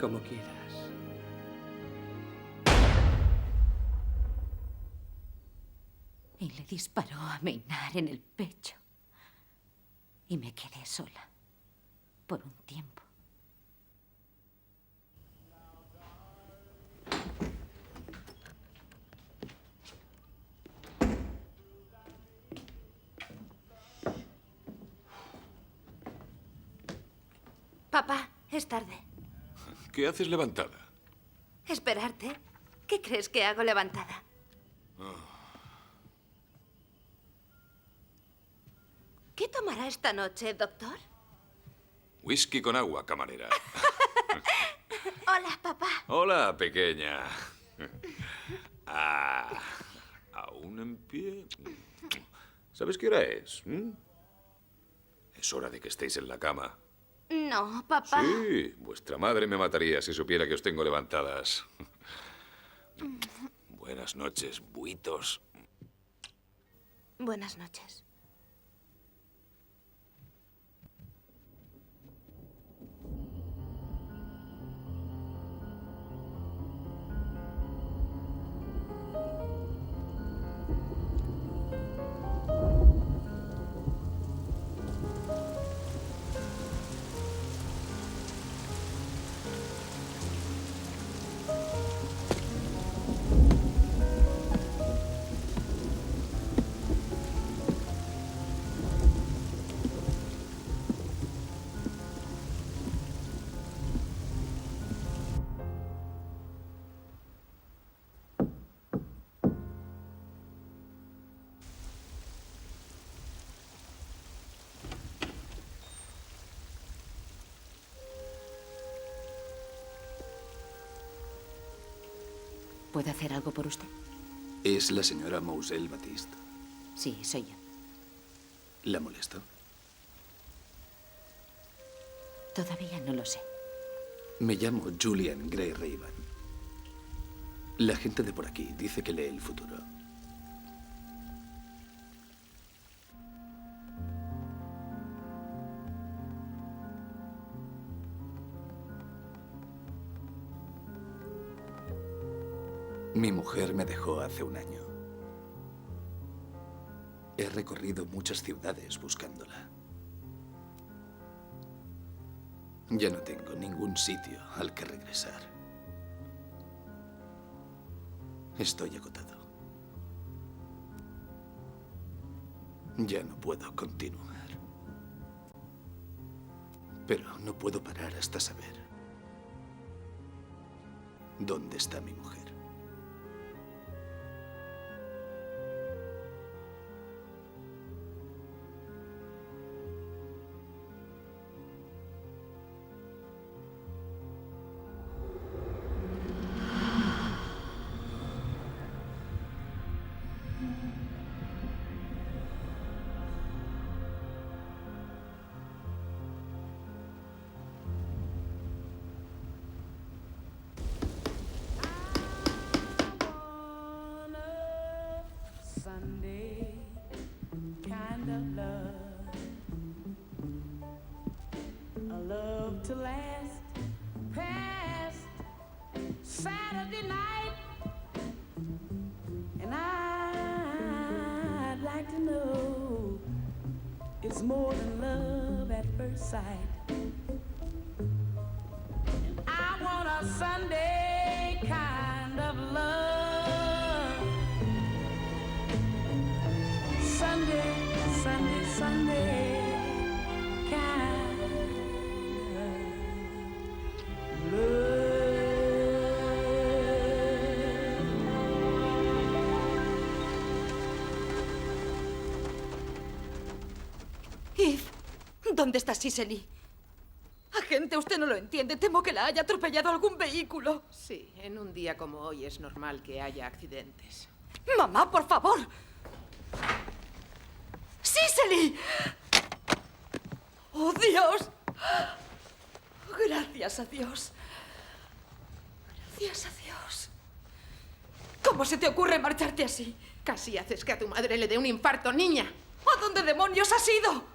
Como quieras. Y le disparó a Maynard en el pecho. Y me quedé sola por un tiempo. Papá, es tarde. ¿Qué haces levantada? Esperarte. ¿Qué crees que hago levantada? ¿Qué tomará esta noche, doctor? Whisky con agua, camarera. Hola, papá. Hola, pequeña. ¿Aún en pie? ¿Sabes qué hora es? Es hora de que estéis en la cama. No, papá. Sí, vuestra madre me mataría si supiera que os tengo levantadas. Buenas noches, buitos. Buenas noches. ¿Puedo hacer algo por usted? ¿Es la señora Moselle Baptiste? Sí, soy yo. ¿La molesto? Todavía no lo sé. Me llamo Julian Gray Raven. La gente de por aquí dice que lee el futuro. Mi mujer me dejó hace un año. He recorrido muchas ciudades buscándola. Ya no tengo ningún sitio al que regresar. Estoy agotado. Ya no puedo continuar. Pero no puedo parar hasta saber dónde está mi mujer. to last past Saturday night. And I'd like to know it's more than love at first sight. And I want a Sunday kind of love. Sunday, Sunday, Sunday kind of love. Eve, ¿dónde está Cicely? Agente, usted no lo entiende. Temo que la haya atropellado algún vehículo. Sí, en un día como hoy es normal que haya accidentes. Mamá, por favor. ¡Cicely! ¡Oh, Dios! Gracias a Dios. Gracias a Dios. ¿Cómo se te ocurre marcharte así? Casi haces que a tu madre le dé un infarto, niña. ¿A dónde demonios has ido?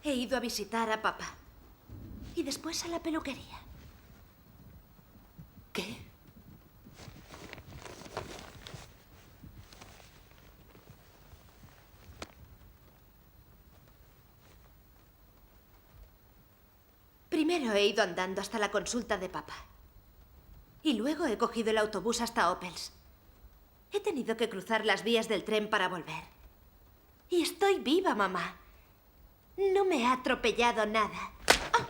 He ido a visitar a papá. Y después a la peluquería. ¿Qué? Primero he ido andando hasta la consulta de papá. Y luego he cogido el autobús hasta Opels. He tenido que cruzar las vías del tren para volver. Y estoy viva, mamá. No me ha atropellado nada. ¡Ah!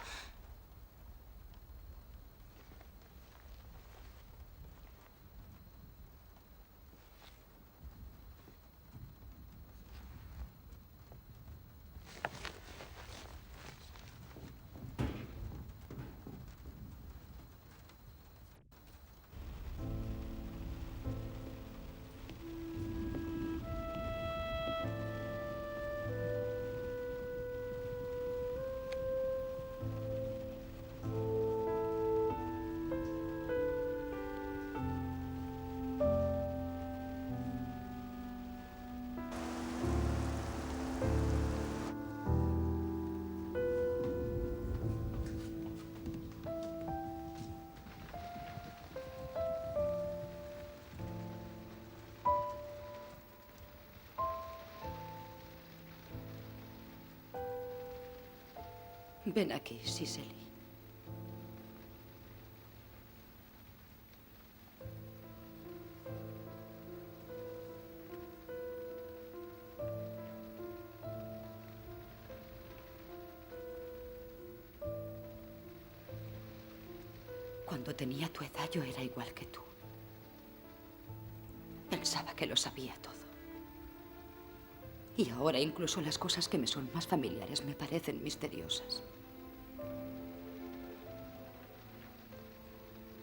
Ven aquí, Cicely. Cuando tenía tu edad yo era igual que tú. Pensaba que lo sabía todo. Y ahora incluso las cosas que me son más familiares me parecen misteriosas.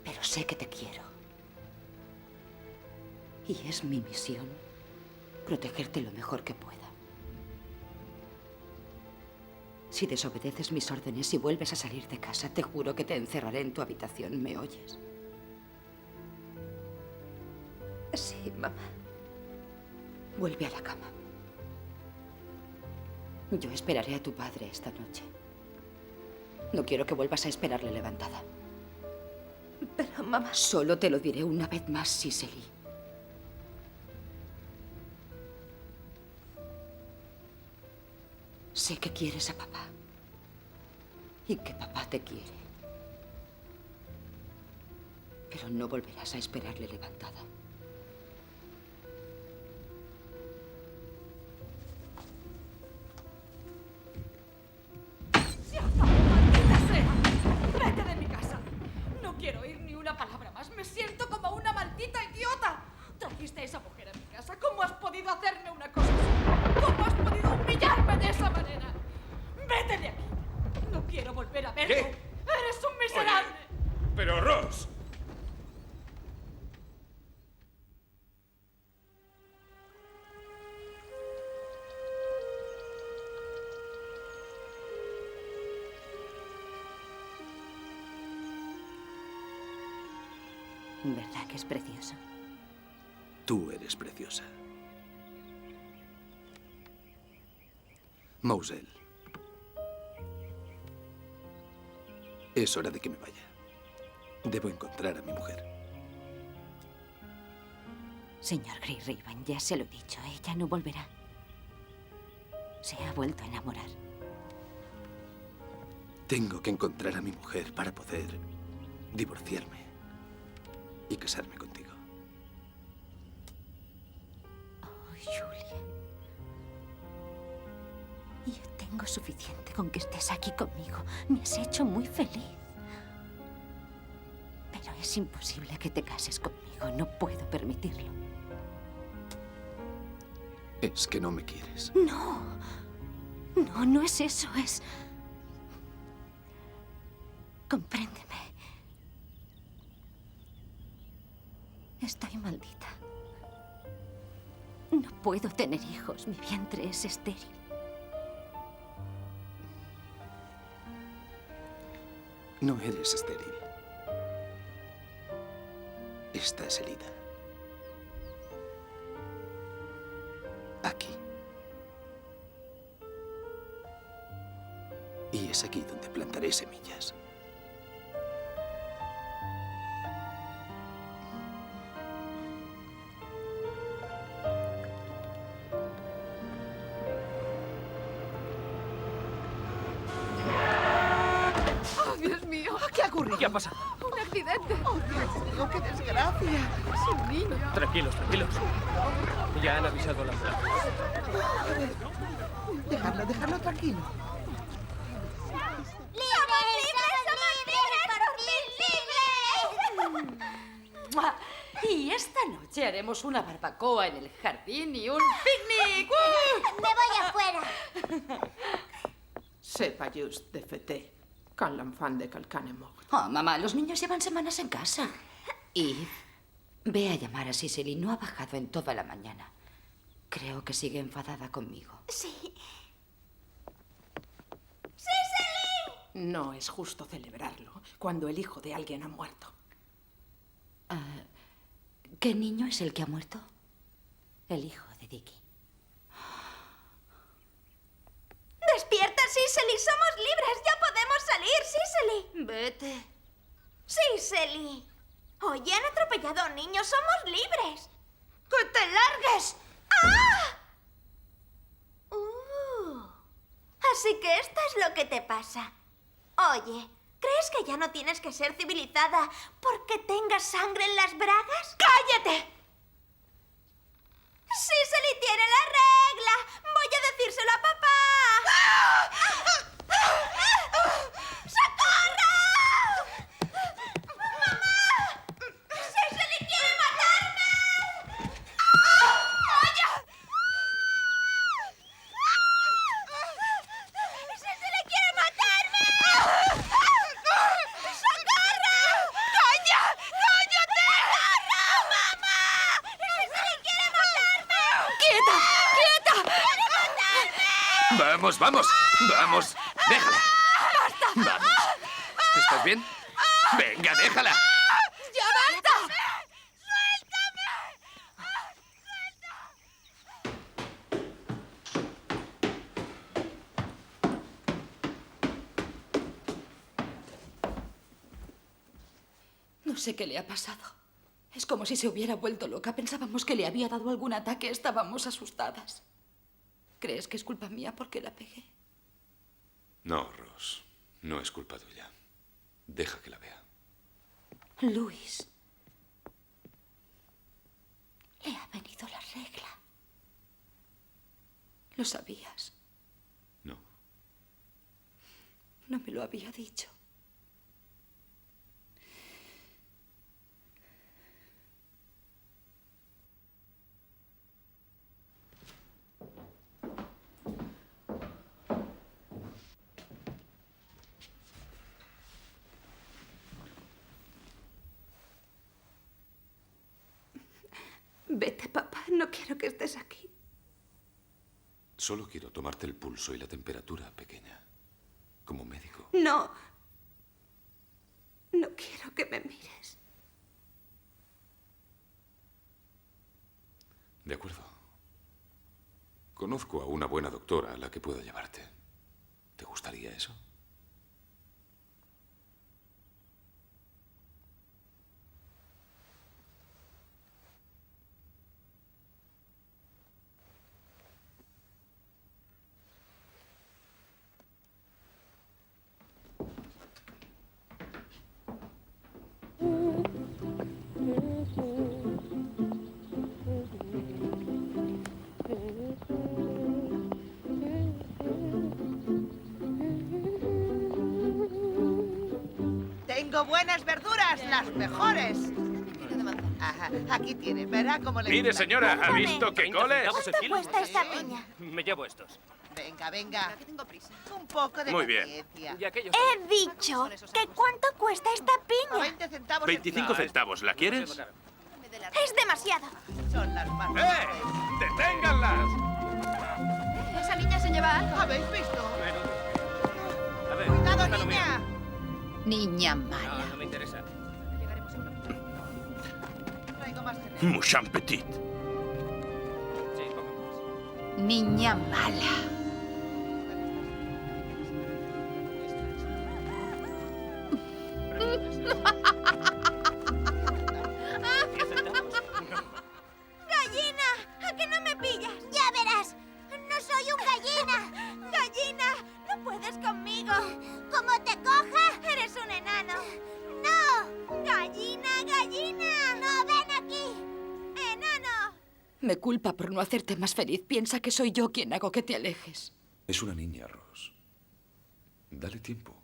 Pero sé que te quiero. Y es mi misión protegerte lo mejor que pueda. Si desobedeces mis órdenes y vuelves a salir de casa, te juro que te encerraré en tu habitación. ¿Me oyes? Sí, mamá. Vuelve a la cama. Yo esperaré a tu padre esta noche. No quiero que vuelvas a esperarle levantada. Pero, mamá... Solo te lo diré una vez más, Cicely. Sé que quieres a papá. Y que papá te quiere. Pero no volverás a esperarle levantada. ¡Se acabó, maldita sea! ¡Vete de mi casa! No quiero oír ni una palabra más. Me siento como una maldita idiota. Trajiste a esa mujer a mi casa. ¿Cómo has podido hacerme una cosa así? ¿Cómo has podido humillarme de esa manera? ¡Vete de aquí! No quiero volver a verte. ¿Qué? ¡Eres un miserable! Oye, pero Ross... ¿Verdad que es precioso? Tú eres preciosa. Mausel. Es hora de que me vaya. Debo encontrar a mi mujer. Señor Greyraven, ya se lo he dicho. Ella no volverá. Se ha vuelto a enamorar. Tengo que encontrar a mi mujer para poder divorciarme y casarme contigo. Oh, Julian. Yo tengo suficiente con que estés aquí conmigo. Me has hecho muy feliz. Pero es imposible que te cases conmigo. No puedo permitirlo. Es que no me quieres. No. No, no es eso. Es... Compréndeme. Estoy maldita. No puedo tener hijos. Mi vientre es estéril. No eres estéril. Estás herida. Aquí. Y es aquí donde plantaré semillas. ¡Oh, Dios mío! ¿Qué ha ocurrido? ¿Qué ha pasado? ¡Un accidente! ¡Oh, Dios mío, qué desgracia! Es un niño. Tranquilos, tranquilos. Ya han avisado a la ambulancia. Dejadlo tranquilo. ¡Mua! Y esta noche haremos una barbacoa en el jardín y un picnic. ¡Me voy afuera! Sepa just de fete. Con l'enfant de Calcanemog. Oh, mamá, los niños llevan semanas en casa. Y ve a llamar a Cicely. No ha bajado en toda la mañana. Creo que sigue enfadada conmigo. Sí. No es justo celebrarlo cuando el hijo de alguien ha muerto. ¿Qué niño es el que ha muerto? El hijo de Dickie. ¡Despierta, Cicely! ¡Somos libres! ¡Ya podemos salir, Cicely! Vete. ¡Cicely! Oye, han atropellado a un niño. ¡Somos libres! ¡Que te largues! ¡Ah! Así que esto es lo que te pasa. Oye, ¿crees que ya no tienes que ser civilizada porque tengas sangre en las bragas? ¡Cállate! ¡Cicely tiene la regla! ¡Voy a decírselo a papá! ¡Socorro! ¡Mamá! ¡Cicely quiere matarme! ¡Oye! ¡Cicely quiere matarme! ¡Socorro! ¡Coño! ¡Cállate! ¡Socorro, mamá! ¡Cicely quiere matarme! ¡Quieta! ¡Quieta! ¡Quiere matarme! ¡Vamos, vamos! ¡Vamos! ¡Déjala! ¡Basta! ¡Vamos! ¿Estás bien? ¡Venga, déjala! ¡Ya basta! No sé qué le ha pasado. Es como si se hubiera vuelto loca. Pensábamos que le había dado algún ataque. Estábamos asustadas. ¿Crees que es culpa mía porque la pegué? No, Ross. No es culpa tuya. Deja que la vea. Luis. Le ha venido la regla. ¿Lo sabías? No. No me lo había dicho. Vete, papá. No quiero que estés aquí. Solo quiero tomarte el pulso y la temperatura, pequeña. Como médico. No. No quiero que me mires. De acuerdo. Conozco a una buena doctora a la que puedo llevarte. ¿Te gustaría eso? Tengo buenas verduras, las mejores. Ajá, aquí tienes, verá cómo le Mire, gusta. señora, ¿ha visto qué coles? ¿Cuánto cuesta esta piña? Me llevo estos. Venga, venga. Un poco de Muy bien. paciencia. He dicho que cuánto cuesta esta piña. 20 centavos. 25 centavos, ¿la quieres? Es demasiado. Son las más. ¡Deténganlas! ¿Esa niña se lleva algo? ¿Habéis visto? A ver, ¡Cuidado, está lo mío. niña! Niña mala. No, no me interesa. Traigo más cerveza. Mouchant petit. Niña mala. ¡Gallina! ¿A que no me pillas? Ya verás. No soy un gallina. ¡Gallina! No puedes conmigo. ¿Cómo te coja? Eres un enano. ¡No! ¡Gallina, gallina! ¡No, ven aquí! ¡Enano! Me culpa por no hacerte más feliz. Piensa que soy yo quien hago que te alejes. Es una niña, Ross. Dale tiempo.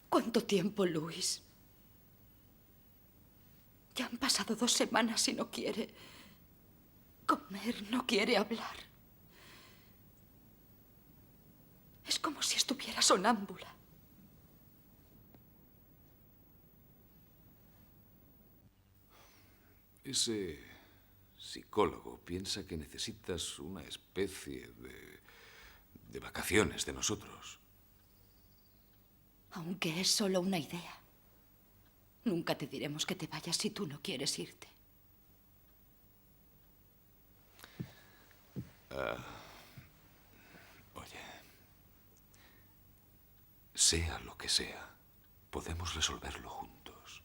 ¿Cuánto tiempo, Luis? Ya han pasado 2 semanas y no quiere comer, no quiere hablar. Es como si estuviera sonámbula. Ese psicólogo piensa que necesitas una especie de vacaciones de nosotros. Aunque es solo una idea. Nunca te diremos que te vayas si tú no quieres irte. Oye, sea lo que sea, podemos resolverlo juntos.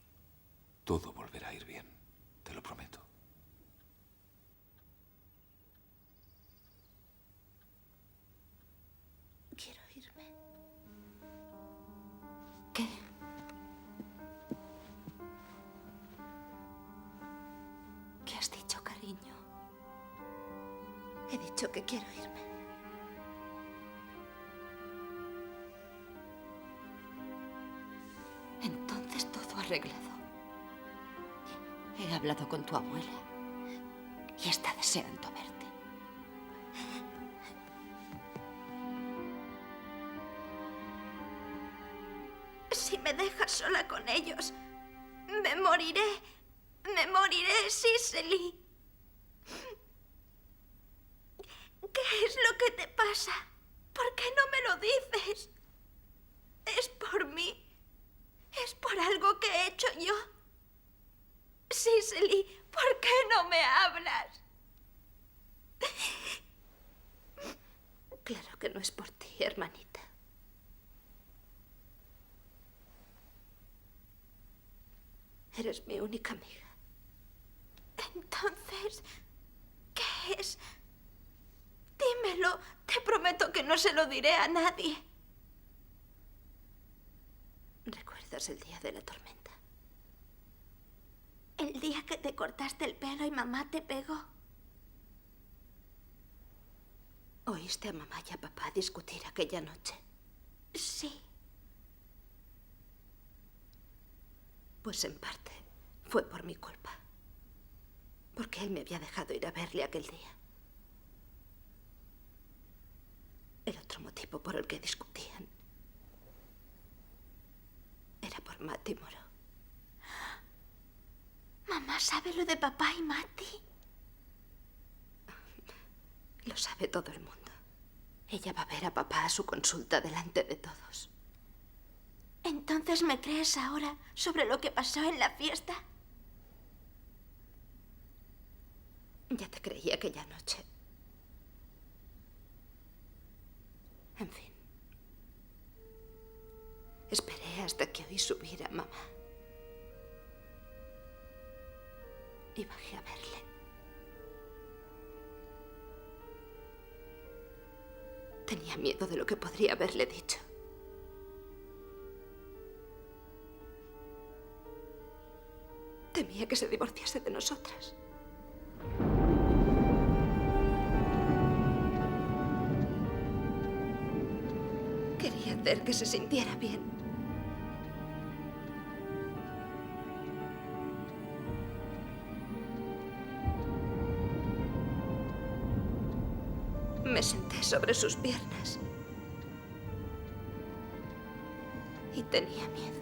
Todo volverá a ir bien, te lo prometo. Quiero irme. ¿Qué? ¿Qué has dicho, cariño? He dicho que quiero irme. Entonces todo arreglado. He hablado con tu abuela y está deseando verte. Si me dejas sola con ellos, me moriré. Me moriré, Cicely. ¿Qué es lo que te pasa? ¿Por qué no me lo dices? ¿Es por mí? ¿Es por algo que he hecho yo? Cicely, ¿por qué no me hablas? Claro que no es por ti, hermanita. Eres mi única amiga. Entonces, ¿qué es? Dímelo. Te prometo que no se lo diré a nadie. ¿Recuerdas el día de la tormenta? El día que te cortaste el pelo y mamá te pegó. ¿Oíste a mamá y a papá discutir aquella noche? Sí. Pues en parte fue por mi culpa. Porque él me había dejado ir a verle aquel día. El otro motivo por el que discutían era por Matty Moro. ¿Mamá sabe lo de papá y Matty? Lo sabe todo el mundo. Ella va a ver a papá a su consulta delante de todos. ¿Entonces me crees ahora sobre lo que pasó en la fiesta? Ya te creí aquella noche. En fin. Esperé hasta que oí subir a mamá. Y bajé a verle. Tenía miedo de lo que podría haberle dicho. Temía que se divorciase de nosotras. Quería hacer que se sintiera bien. Me senté sobre sus piernas. Y tenía miedo.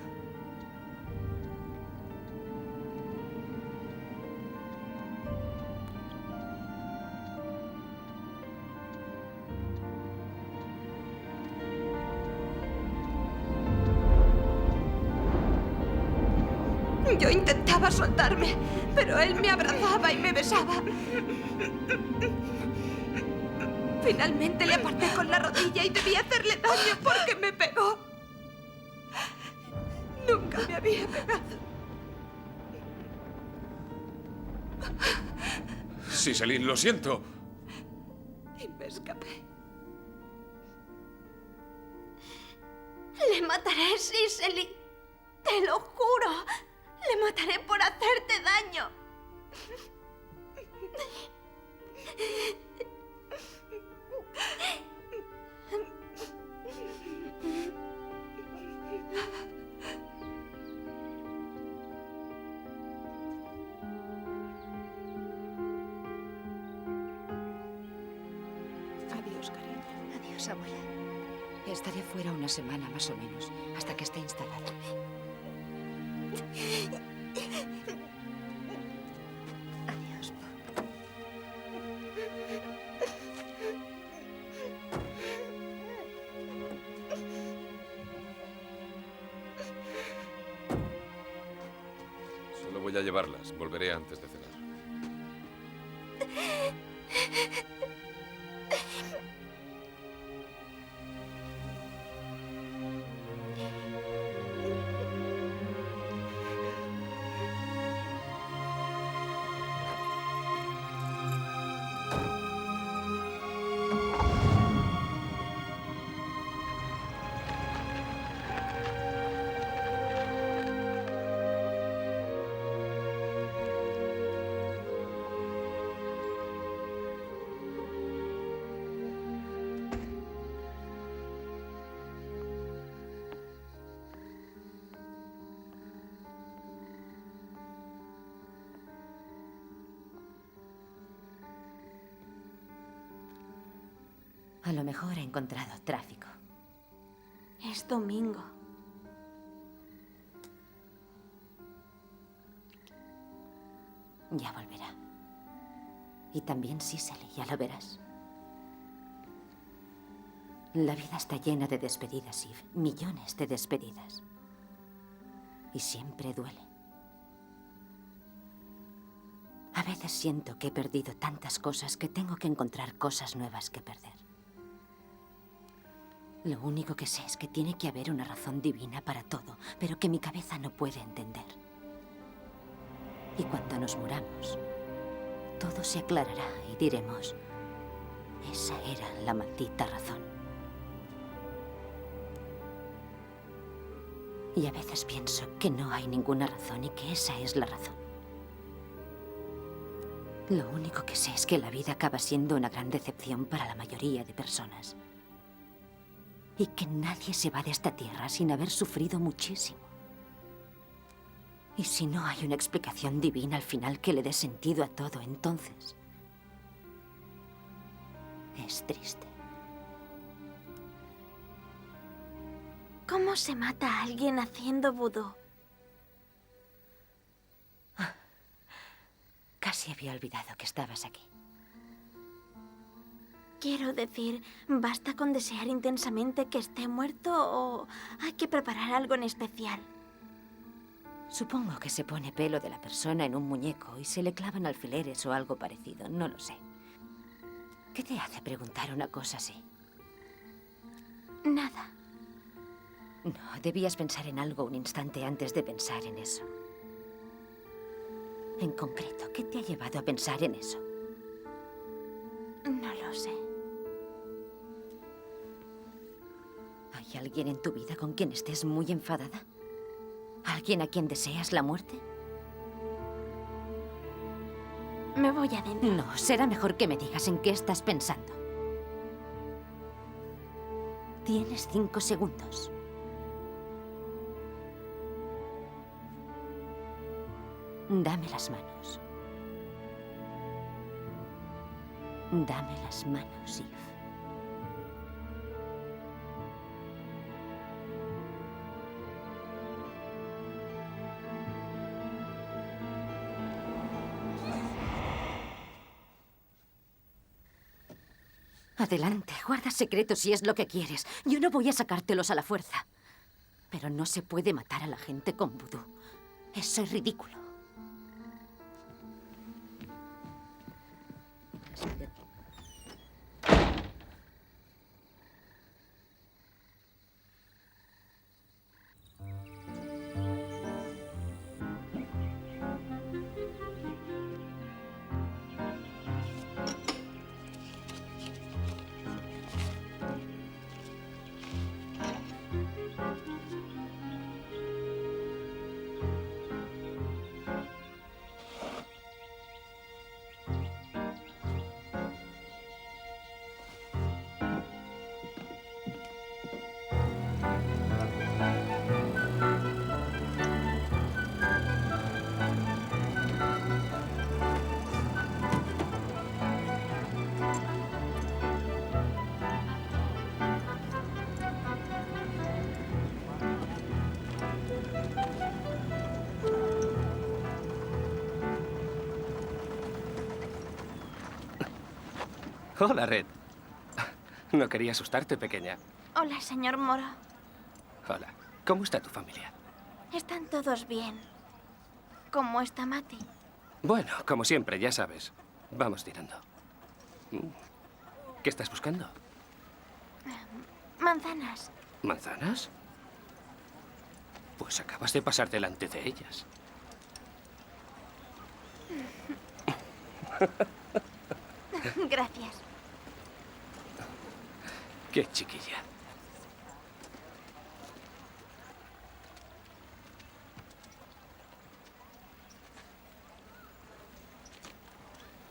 Yo intentaba soltarme, pero él me abrazaba y me besaba. Finalmente le aparté con la rodilla y debí hacerle daño porque me pegó. Nunca me había pegado. Cicely, lo siento. Y me escapé. Le mataré, Cicely. Te lo juro. Le mataré por hacerte daño. Adiós, cariño. Adiós, abuela. Estaré fuera una semana más o menos, hasta que esté instalada. Adiós. Solo voy a llevarlas. Volveré antes de cenar. A lo mejor ha encontrado tráfico. Es domingo. Ya volverá. Y también Cicely, ya lo verás. La vida está llena de despedidas, Eve. Millones de despedidas. Y siempre duele. A veces siento que he perdido tantas cosas que tengo que encontrar cosas nuevas que perder. Lo único que sé es que tiene que haber una razón divina para todo, pero que mi cabeza no puede entender. Y cuando nos muramos, todo se aclarará y diremos, esa era la maldita razón. Y a veces pienso que no hay ninguna razón y que esa es la razón. Lo único que sé es que la vida acaba siendo una gran decepción para la mayoría de personas. Y que nadie se va de esta tierra sin haber sufrido muchísimo. Y si no hay una explicación divina al final que le dé sentido a todo, entonces es triste. ¿Cómo se mata a alguien haciendo vudú? Casi había olvidado que estabas aquí. Quiero decir, ¿basta con desear intensamente que esté muerto o hay que preparar algo en especial? Supongo que se pone pelo de la persona en un muñeco y se le clavan alfileres o algo parecido, no lo sé. ¿Qué te hace preguntar una cosa así? Nada. No, debías pensar en algo un instante antes de pensar en eso. En concreto, ¿qué te ha llevado a pensar en eso? No lo sé. ¿Hay alguien en tu vida con quien estés muy enfadada? ¿Alguien a quien deseas la muerte? Me voy adentro. No, será mejor que me digas en qué estás pensando. Tienes 5 segundos. Dame las manos. Dame las manos, Eve. Adelante, guarda secretos si es lo que quieres. Yo no voy a sacártelos a la fuerza. Pero no se puede matar a la gente con vudú. Eso es ridículo. Hola, Red. No quería asustarte, pequeña. Hola, señor Moro. Hola. ¿Cómo está tu familia? Están todos bien. ¿Cómo está Mati? Bueno, como siempre, ya sabes. Vamos tirando. ¿Qué estás buscando? Manzanas. ¿Manzanas? Pues acabas de pasar delante de ellas. Gracias. Qué chiquilla.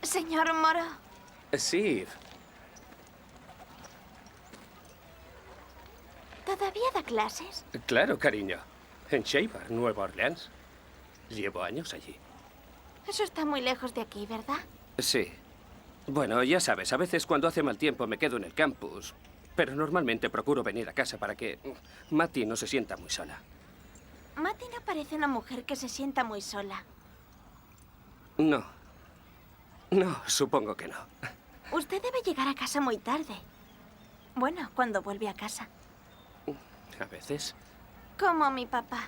Señor Moro. Sí. ¿Todavía da clases? Claro, cariño. En Shaver, Nueva Orleans. Llevo años allí. Eso está muy lejos de aquí, ¿verdad? Sí. Bueno, ya sabes, a veces cuando hace mal tiempo me quedo en el campus. Pero normalmente procuro venir a casa para que Mati no se sienta muy sola. Mati no parece una mujer que se sienta muy sola. No. No, supongo que no. Usted debe llegar a casa muy tarde. Bueno, cuando vuelve a casa. A veces. Como mi papá.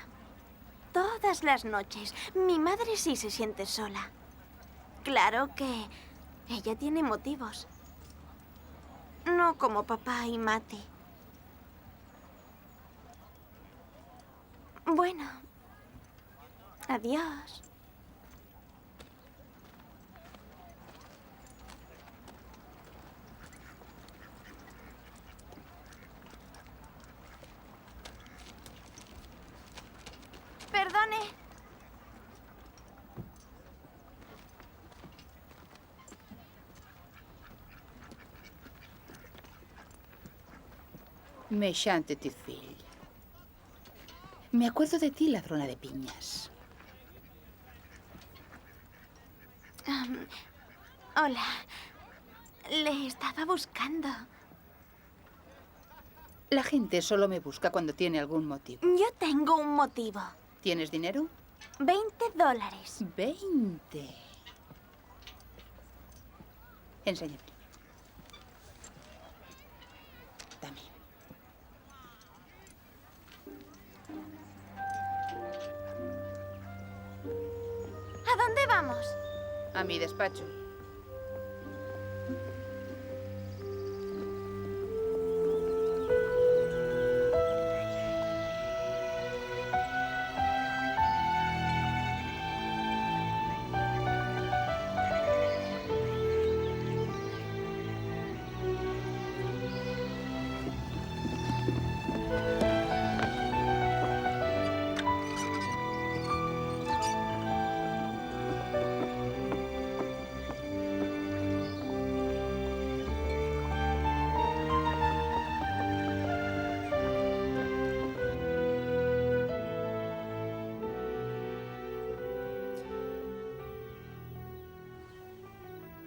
Todas las noches. Mi madre sí se siente sola. Claro que ella tiene motivos. No como papá y Mati. Bueno. Adiós. Perdone. Méchante tu fill. Me acuerdo de ti, ladrona de piñas. Hola. Le estaba buscando. La gente solo me busca cuando tiene algún motivo. Yo tengo un motivo. ¿Tienes dinero? $20. 20. Enséñame. Dame. ¿A dónde vamos? A mi despacho.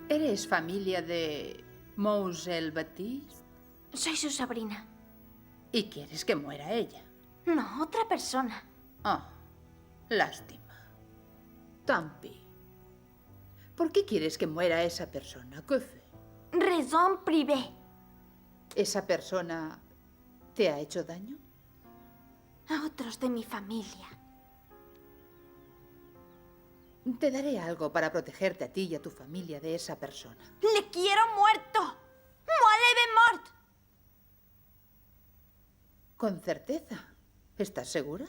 ¿Eres familia de Moselle Baptiste? Soy su sobrina. ¿Y quieres que muera ella? No, otra persona. Oh, lástima. Tant pis. ¿Por qué quieres que muera esa persona? ¿Qué fe? Raison privée. ¿Esa persona te ha hecho daño? A otros de mi familia. Te daré algo para protegerte a ti y a tu familia de esa persona. ¡Le quiero muerto! ¡Muéleve mort! Con certeza. ¿Estás segura?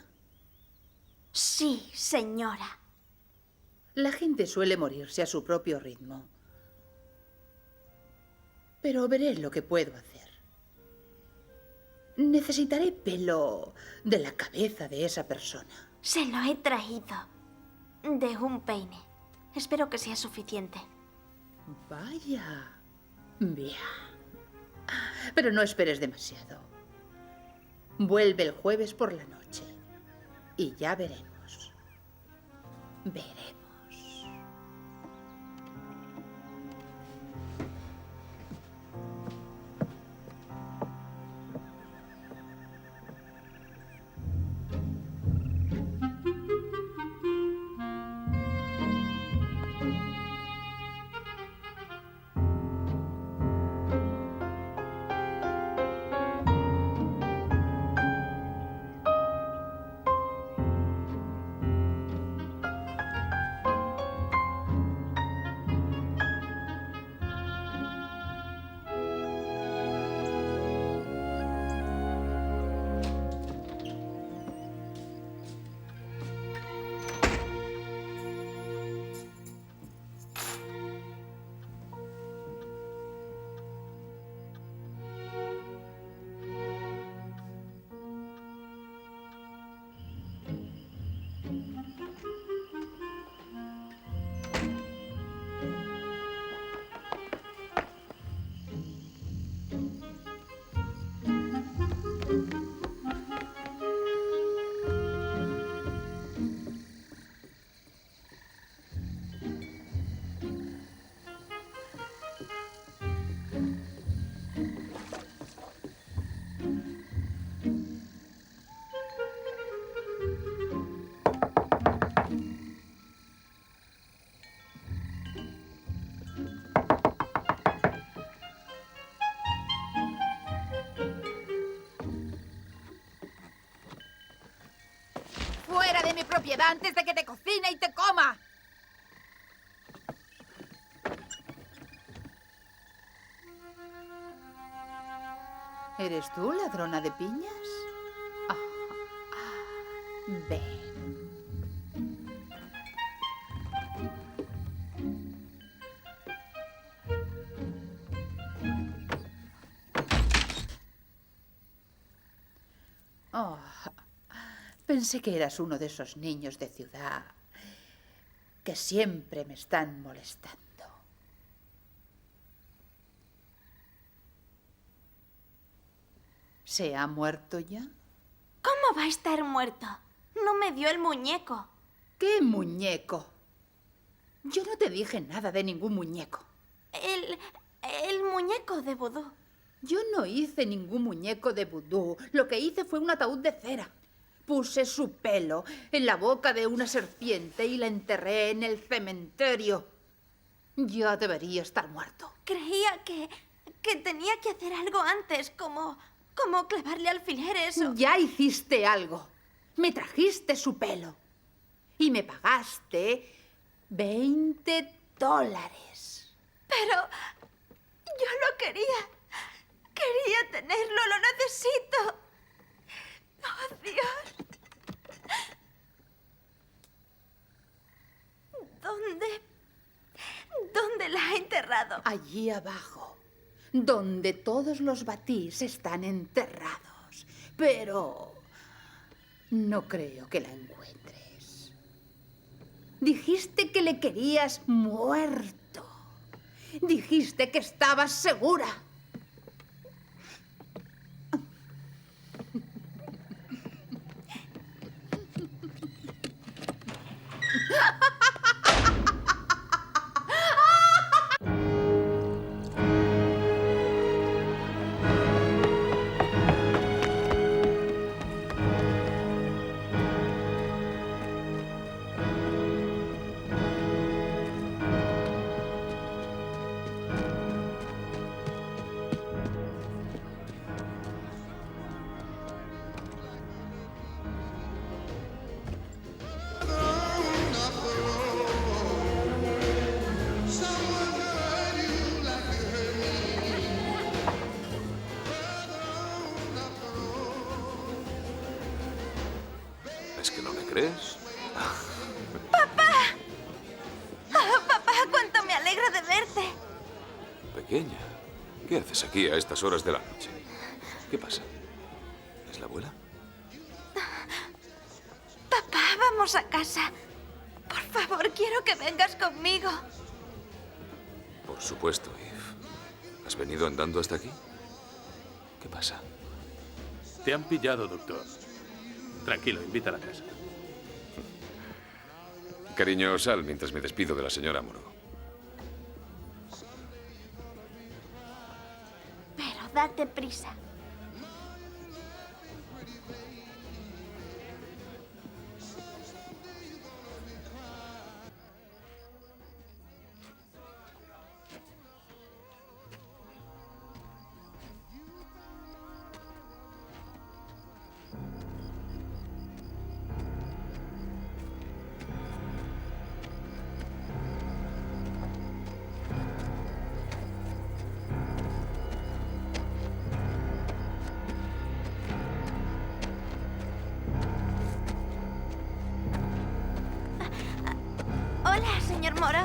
Sí, señora. La gente suele morirse a su propio ritmo. Pero veré lo que puedo hacer. Necesitaré pelo de la cabeza de esa persona. Se lo he traído. De un peine. Espero que sea suficiente. Vaya. Bien. Pero no esperes demasiado. Vuelve el jueves por la noche. Y ya veremos. Veremos. ¡Fuera de mi propiedad antes de que te cocine y te coma! ¿Eres tú, ladrona de piñas? Ven. Oh, pensé que eras uno de esos niños de ciudad que siempre me están molestando. ¿Se ha muerto ya? ¿Cómo va a estar muerto? No me dio el muñeco. ¿Qué muñeco? Yo no te dije nada de ningún muñeco. El muñeco de vudú. Yo no hice ningún muñeco de vudú. Lo que hice fue un ataúd de cera. Puse su pelo en la boca de una serpiente y la enterré en el cementerio. Ya debería estar muerto. Creía que tenía que hacer algo antes, como clavarle alfileres o... Ya hiciste algo. Me trajiste su pelo. Y me pagaste $20. Pero yo lo quería. Quería tenerlo, lo necesito. ¡Oh, Dios! ¿Dónde la ha enterrado? Allí abajo, donde todos los Batís están enterrados. Pero no creo que la encuentres. Dijiste que le querías muerto. Dijiste que estabas segura. ¿Es que no me crees? ¡Papá! ¡Oh, papá, cuánto me alegra de verte! Pequeña, ¿qué haces aquí a estas horas de la noche? ¿Qué pasa? ¿Es la abuela? Papá, vamos a casa. Por favor, quiero que vengas conmigo. Por supuesto, Eve. ¿Has venido andando hasta aquí? ¿Qué pasa? Te han pillado, doctor. Tranquilo, invita a la casa. Cariño, sal mientras me despido de la señora Moro. Pero date prisa. Hola, señor Moro.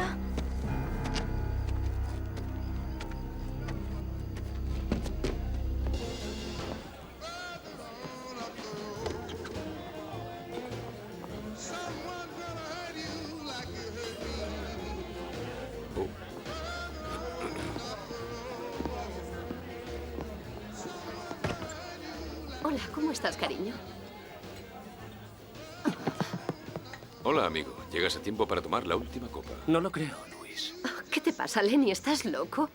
Hola, ¿cómo estás, cariño? Hola, amigo. Llegas a tiempo para tomar la última copa. No lo creo, Luis. Oh, ¿qué te pasa, Lenny? ¿Estás loco?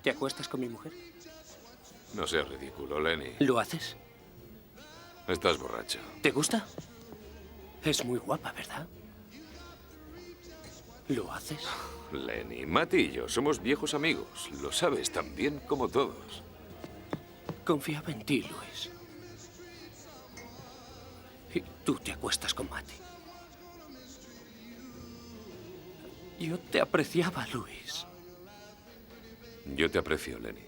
¿Te acuestas con mi mujer? No seas ridículo, Lenny. ¿Lo haces? Estás borracho. ¿Te gusta? Es muy guapa, ¿verdad? ¿Lo haces? Lenny, Matty y yo somos viejos amigos. Lo sabes tan bien como todos. Confiaba en ti, Luis. Y tú te acuestas con Matty. Yo te apreciaba, Luis. Yo te aprecio, Lenny.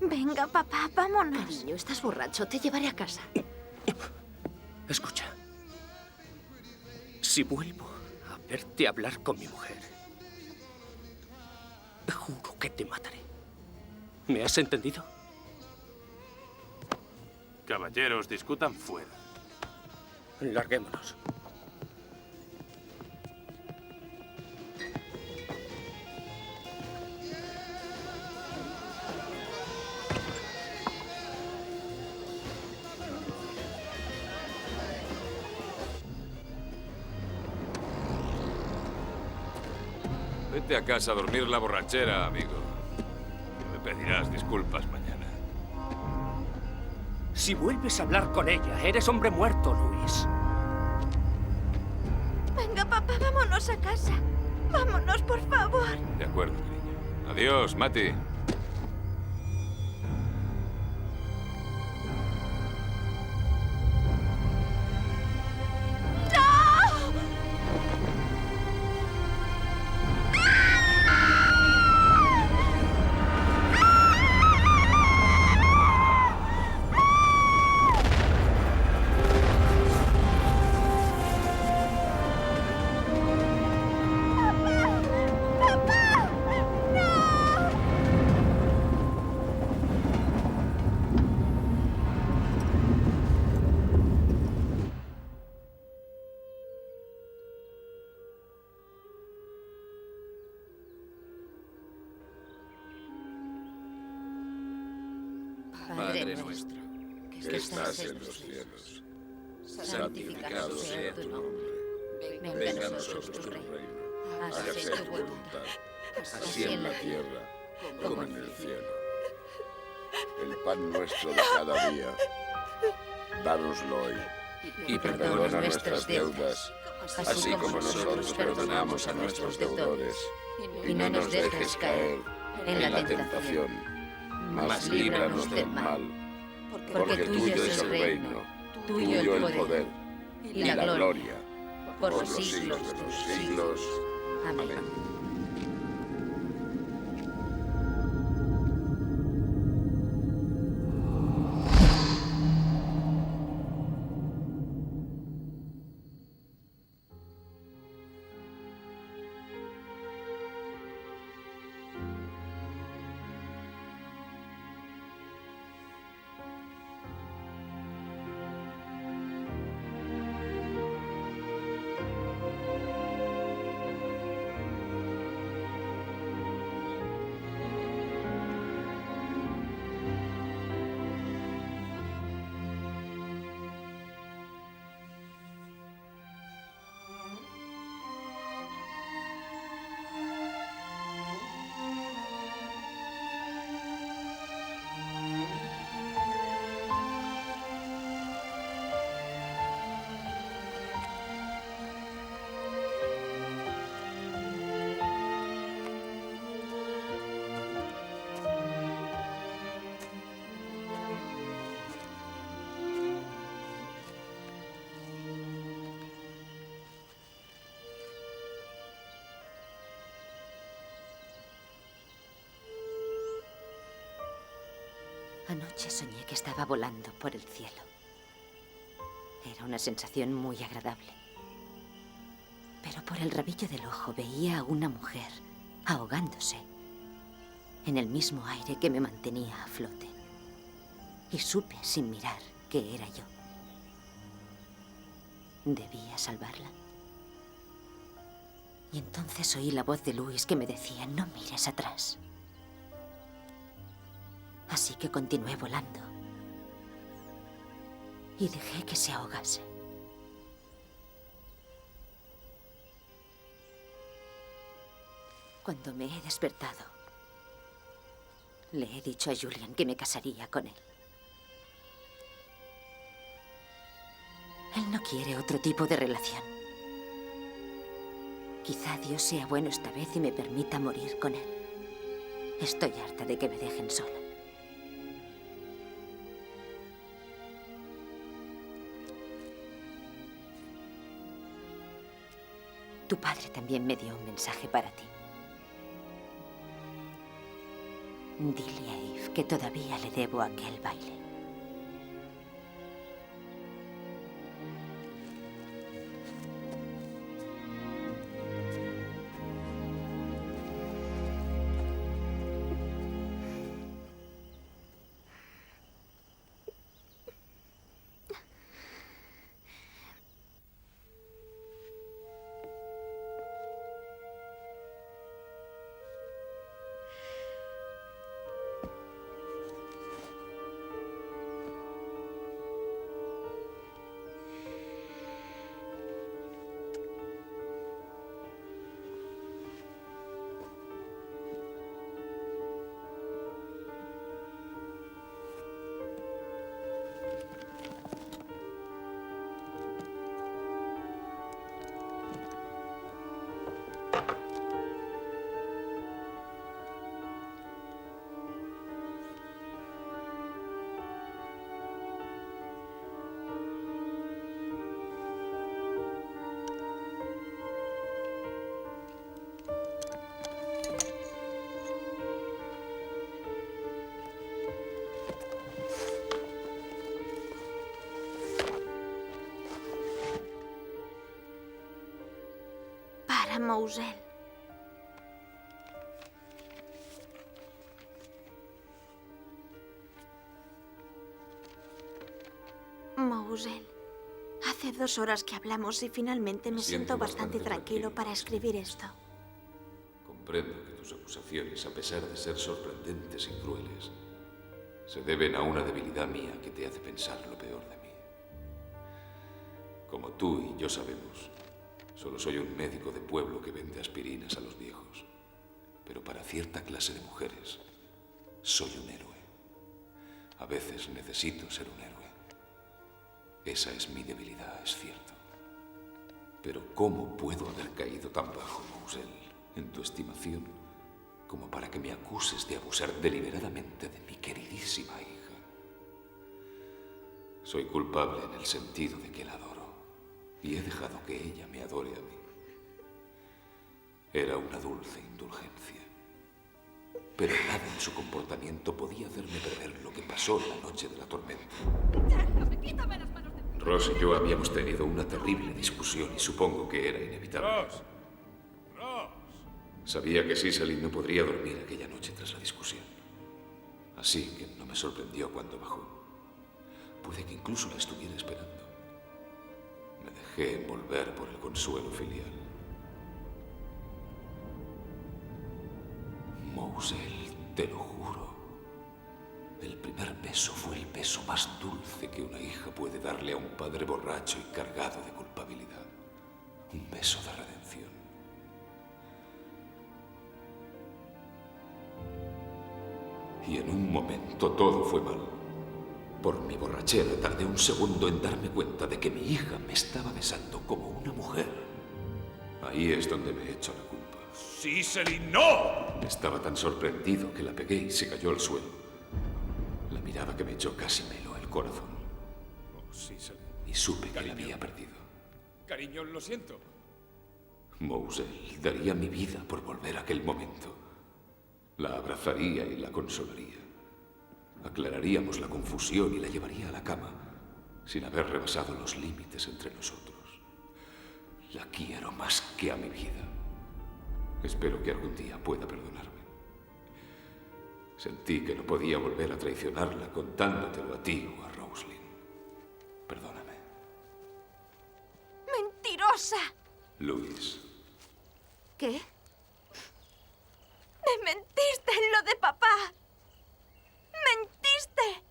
Venga, papá, vámonos. Cariño, estás borracho. Te llevaré a casa. Escucha. Si vuelvo a verte hablar con mi mujer, juro que te mataré. ¿Me has entendido? Caballeros, discutan fuera. Larguémonos. Vete a casa a dormir la borrachera, amigo. Que me pedirás disculpas mañana. Si vuelves a hablar con ella, eres hombre muerto, Luis. Venga, papá, vámonos a casa. Vámonos, por favor. De acuerdo, cariño. Adiós, Matty. Padre nuestro, que estás en los cielos, santificado sea tu nombre. Venga a nosotros tu reino. Hágase tu voluntad, así en la tierra como en el cielo. El pan nuestro de cada día, dánoslo hoy. Y perdona nuestras deudas, así como nosotros perdonamos a nuestros deudores. Y no nos dejes caer en la tentación, mas líbranos del mal, porque tuyo es el reino, tuyo el poder y la gloria, por los siglos de los siglos. Amén. Anoche soñé que estaba volando por el cielo. Era una sensación muy agradable. Pero por el rabillo del ojo veía a una mujer ahogándose en el mismo aire que me mantenía a flote. Y supe sin mirar que era yo. ¿Debía salvarla? Y entonces oí la voz de Luis que me decía, no mires atrás. Así que continué volando. Y dejé que se ahogase. Cuando me he despertado, le he dicho a Julian que me casaría con él. Él no quiere otro tipo de relación. Quizá Dios sea bueno esta vez y me permita morir con él. Estoy harta de que me dejen sola. Tu padre también me dio un mensaje para ti. Dile a Eve que todavía le debo aquel baile. Mousel. Mousel, hace 2 horas que hablamos y finalmente me siento bastante tranquilo para escribir esto. Comprendo que tus acusaciones, a pesar de ser sorprendentes y crueles, se deben a una debilidad mía que te hace pensar lo peor de mí. Como tú y yo sabemos, solo soy un médico de pueblo que vende aspirinas a los viejos. Pero para cierta clase de mujeres, soy un héroe. A veces necesito ser un héroe. Esa es mi debilidad, es cierto. Pero ¿cómo puedo haber caído tan bajo, Mousel, en tu estimación, como para que me acuses de abusar deliberadamente de mi queridísima hija? Soy culpable en el sentido de que la adoro. Y he dejado que ella me adore a mí. Era una dulce indulgencia. Pero nada en su comportamiento podía hacerme prever lo que pasó la noche de la tormenta. Ross y yo habíamos tenido una terrible discusión y supongo que era inevitable. Sabía que Cicely no podría dormir aquella noche tras la discusión. Así que no me sorprendió cuando bajó. Puede que incluso la estuviera esperando. Me dejé envolver por el consuelo filial. Mousel, te lo juro. El primer beso fue el beso más dulce que una hija puede darle a un padre borracho y cargado de culpabilidad. Un beso de redención. Y en un momento todo fue mal. Por mi borrachera tardé un segundo en darme cuenta de que mi hija me estaba besando como una mujer. Ahí es donde me echo la culpa. ¡Cicely, no! Estaba tan sorprendido que la pegué y se cayó al suelo. La mirada que me echó casi me heló el corazón. Oh, Cicely. Y supe que la había perdido. Cariño, lo siento. Mousel, daría mi vida por volver a aquel momento. La abrazaría y la consolaría. Aclararíamos la confusión y la llevaría a la cama sin haber rebasado los límites entre nosotros. La quiero más que a mi vida. Espero que algún día pueda perdonarme. Sentí que no podía volver a traicionarla contándotelo a ti o a Roslyn. Perdóname. ¡Mentirosa! Luis. ¿Qué? ¡Me mentiste en lo de papá! ¡Mentiste!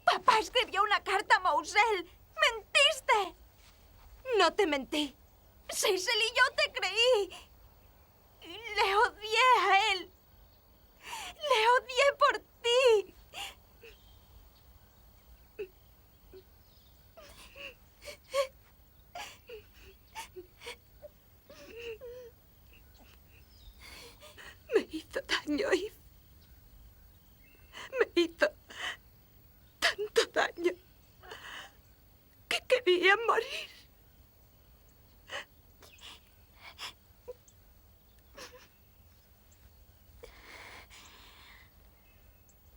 ¡Papá escribió una carta a Mousel! ¡Mentiste! No te mentí. Cecil y yo te creí. Le odié a él. Le odié por ti. Me hizo daño, Eve. Me hizo tanto daño que quería morir.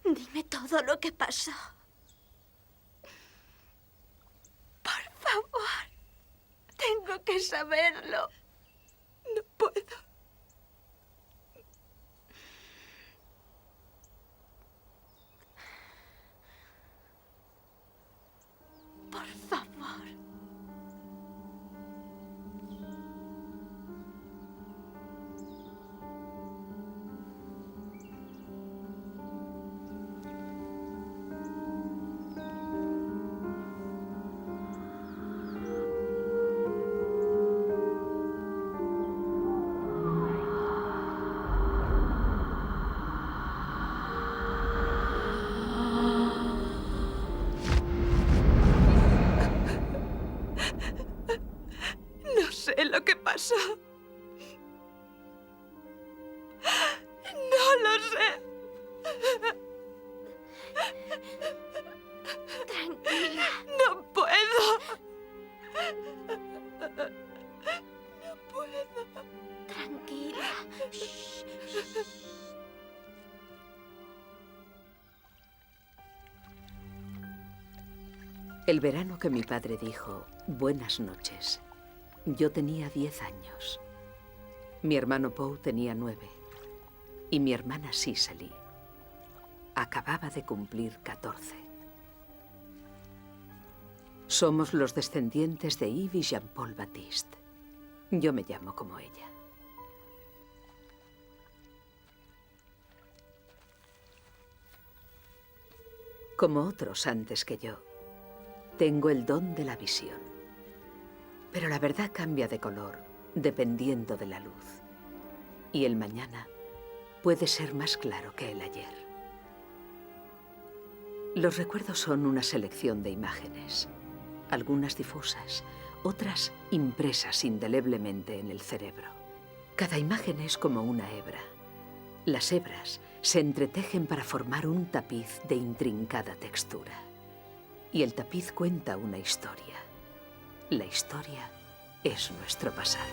Dime todo lo que pasó. Por favor. Tengo que saberlo. No puedo. Por favor. No sé lo que pasó. No lo sé. Tranquila. No puedo. No puedo. Tranquila. El verano que mi padre dijo, buenas noches, yo tenía 10 años. Mi hermano Poe tenía 9. Y mi hermana Cicely acababa de cumplir 14. Somos los descendientes de Eve y Jean-Paul Baptiste. Yo me llamo como ella. Como otros antes que yo, tengo el don de la visión. Pero la verdad cambia de color dependiendo de la luz. Y el mañana puede ser más claro que el ayer. Los recuerdos son una selección de imágenes, algunas difusas, otras impresas indeleblemente en el cerebro. Cada imagen es como una hebra. Las hebras se entretejen para formar un tapiz de intrincada textura. Y el tapiz cuenta una historia. La historia es nuestro pasado.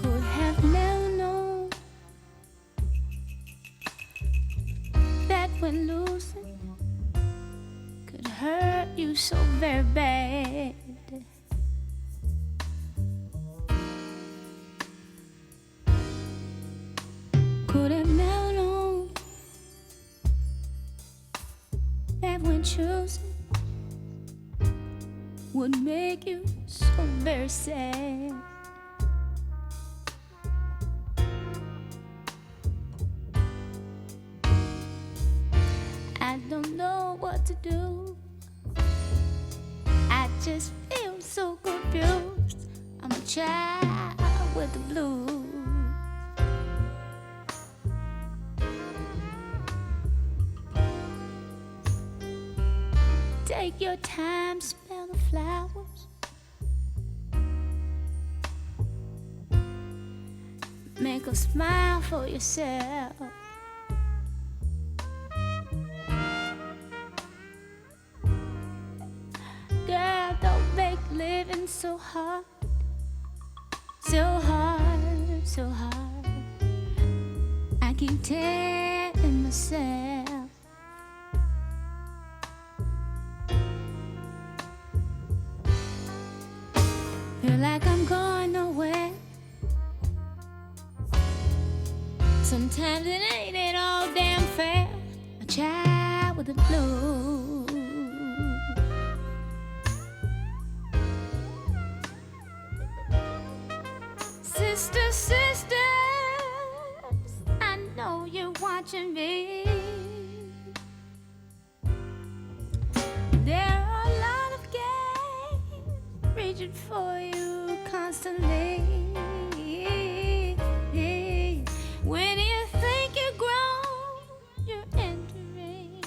Could have never known that when losing could hurt you so very bad. Could have never known that when choosing would make you so very sad. what to do. I just feel so confused. I'm a child with the blues. Take your time, smell the flowers. Make a smile for yourself. Girl, don't make living so hard. So hard, so hard. I keep telling myself. Feel like I'm going nowhere. Sometimes it ain't at all damn fair. A child with the blues. Sister, sisters, I know you're watching me. There are a lot of games reaching for you constantly. When you think you're grown, you're entering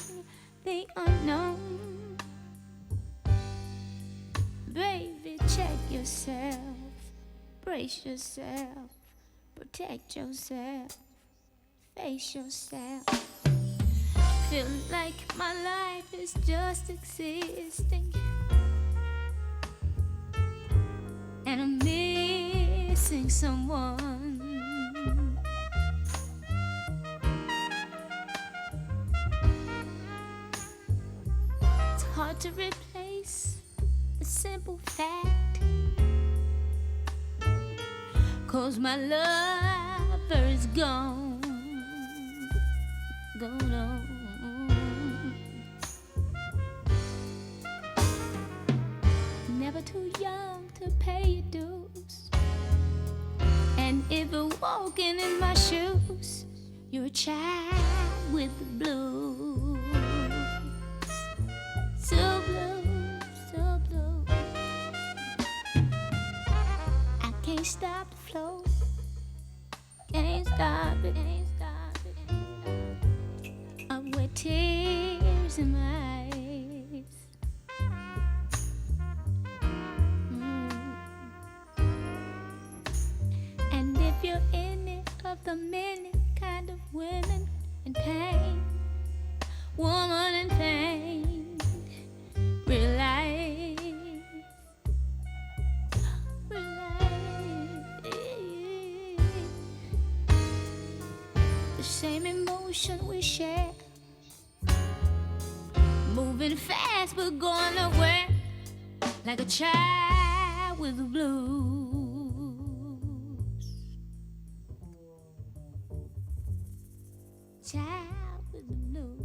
the unknown. Baby, check yourself. Brace yourself, protect yourself, face yourself. Feel like my life is just existing, and I'm missing someone. It's hard to replace a simple fact. 'Cause my lover is gone, gone on. Never too young to pay your dues. And if you're walking in my shoes, you're a child with the blues. So blue, so blue. I can't stop the flow. Can't stop it, can't stop it. I wear tears in my eyes. And if you're in it of the many kind of women in pain, woman in pain, realize, the same emotion we share, moving fast but going nowhere, like a child with the blues. Child with the blues.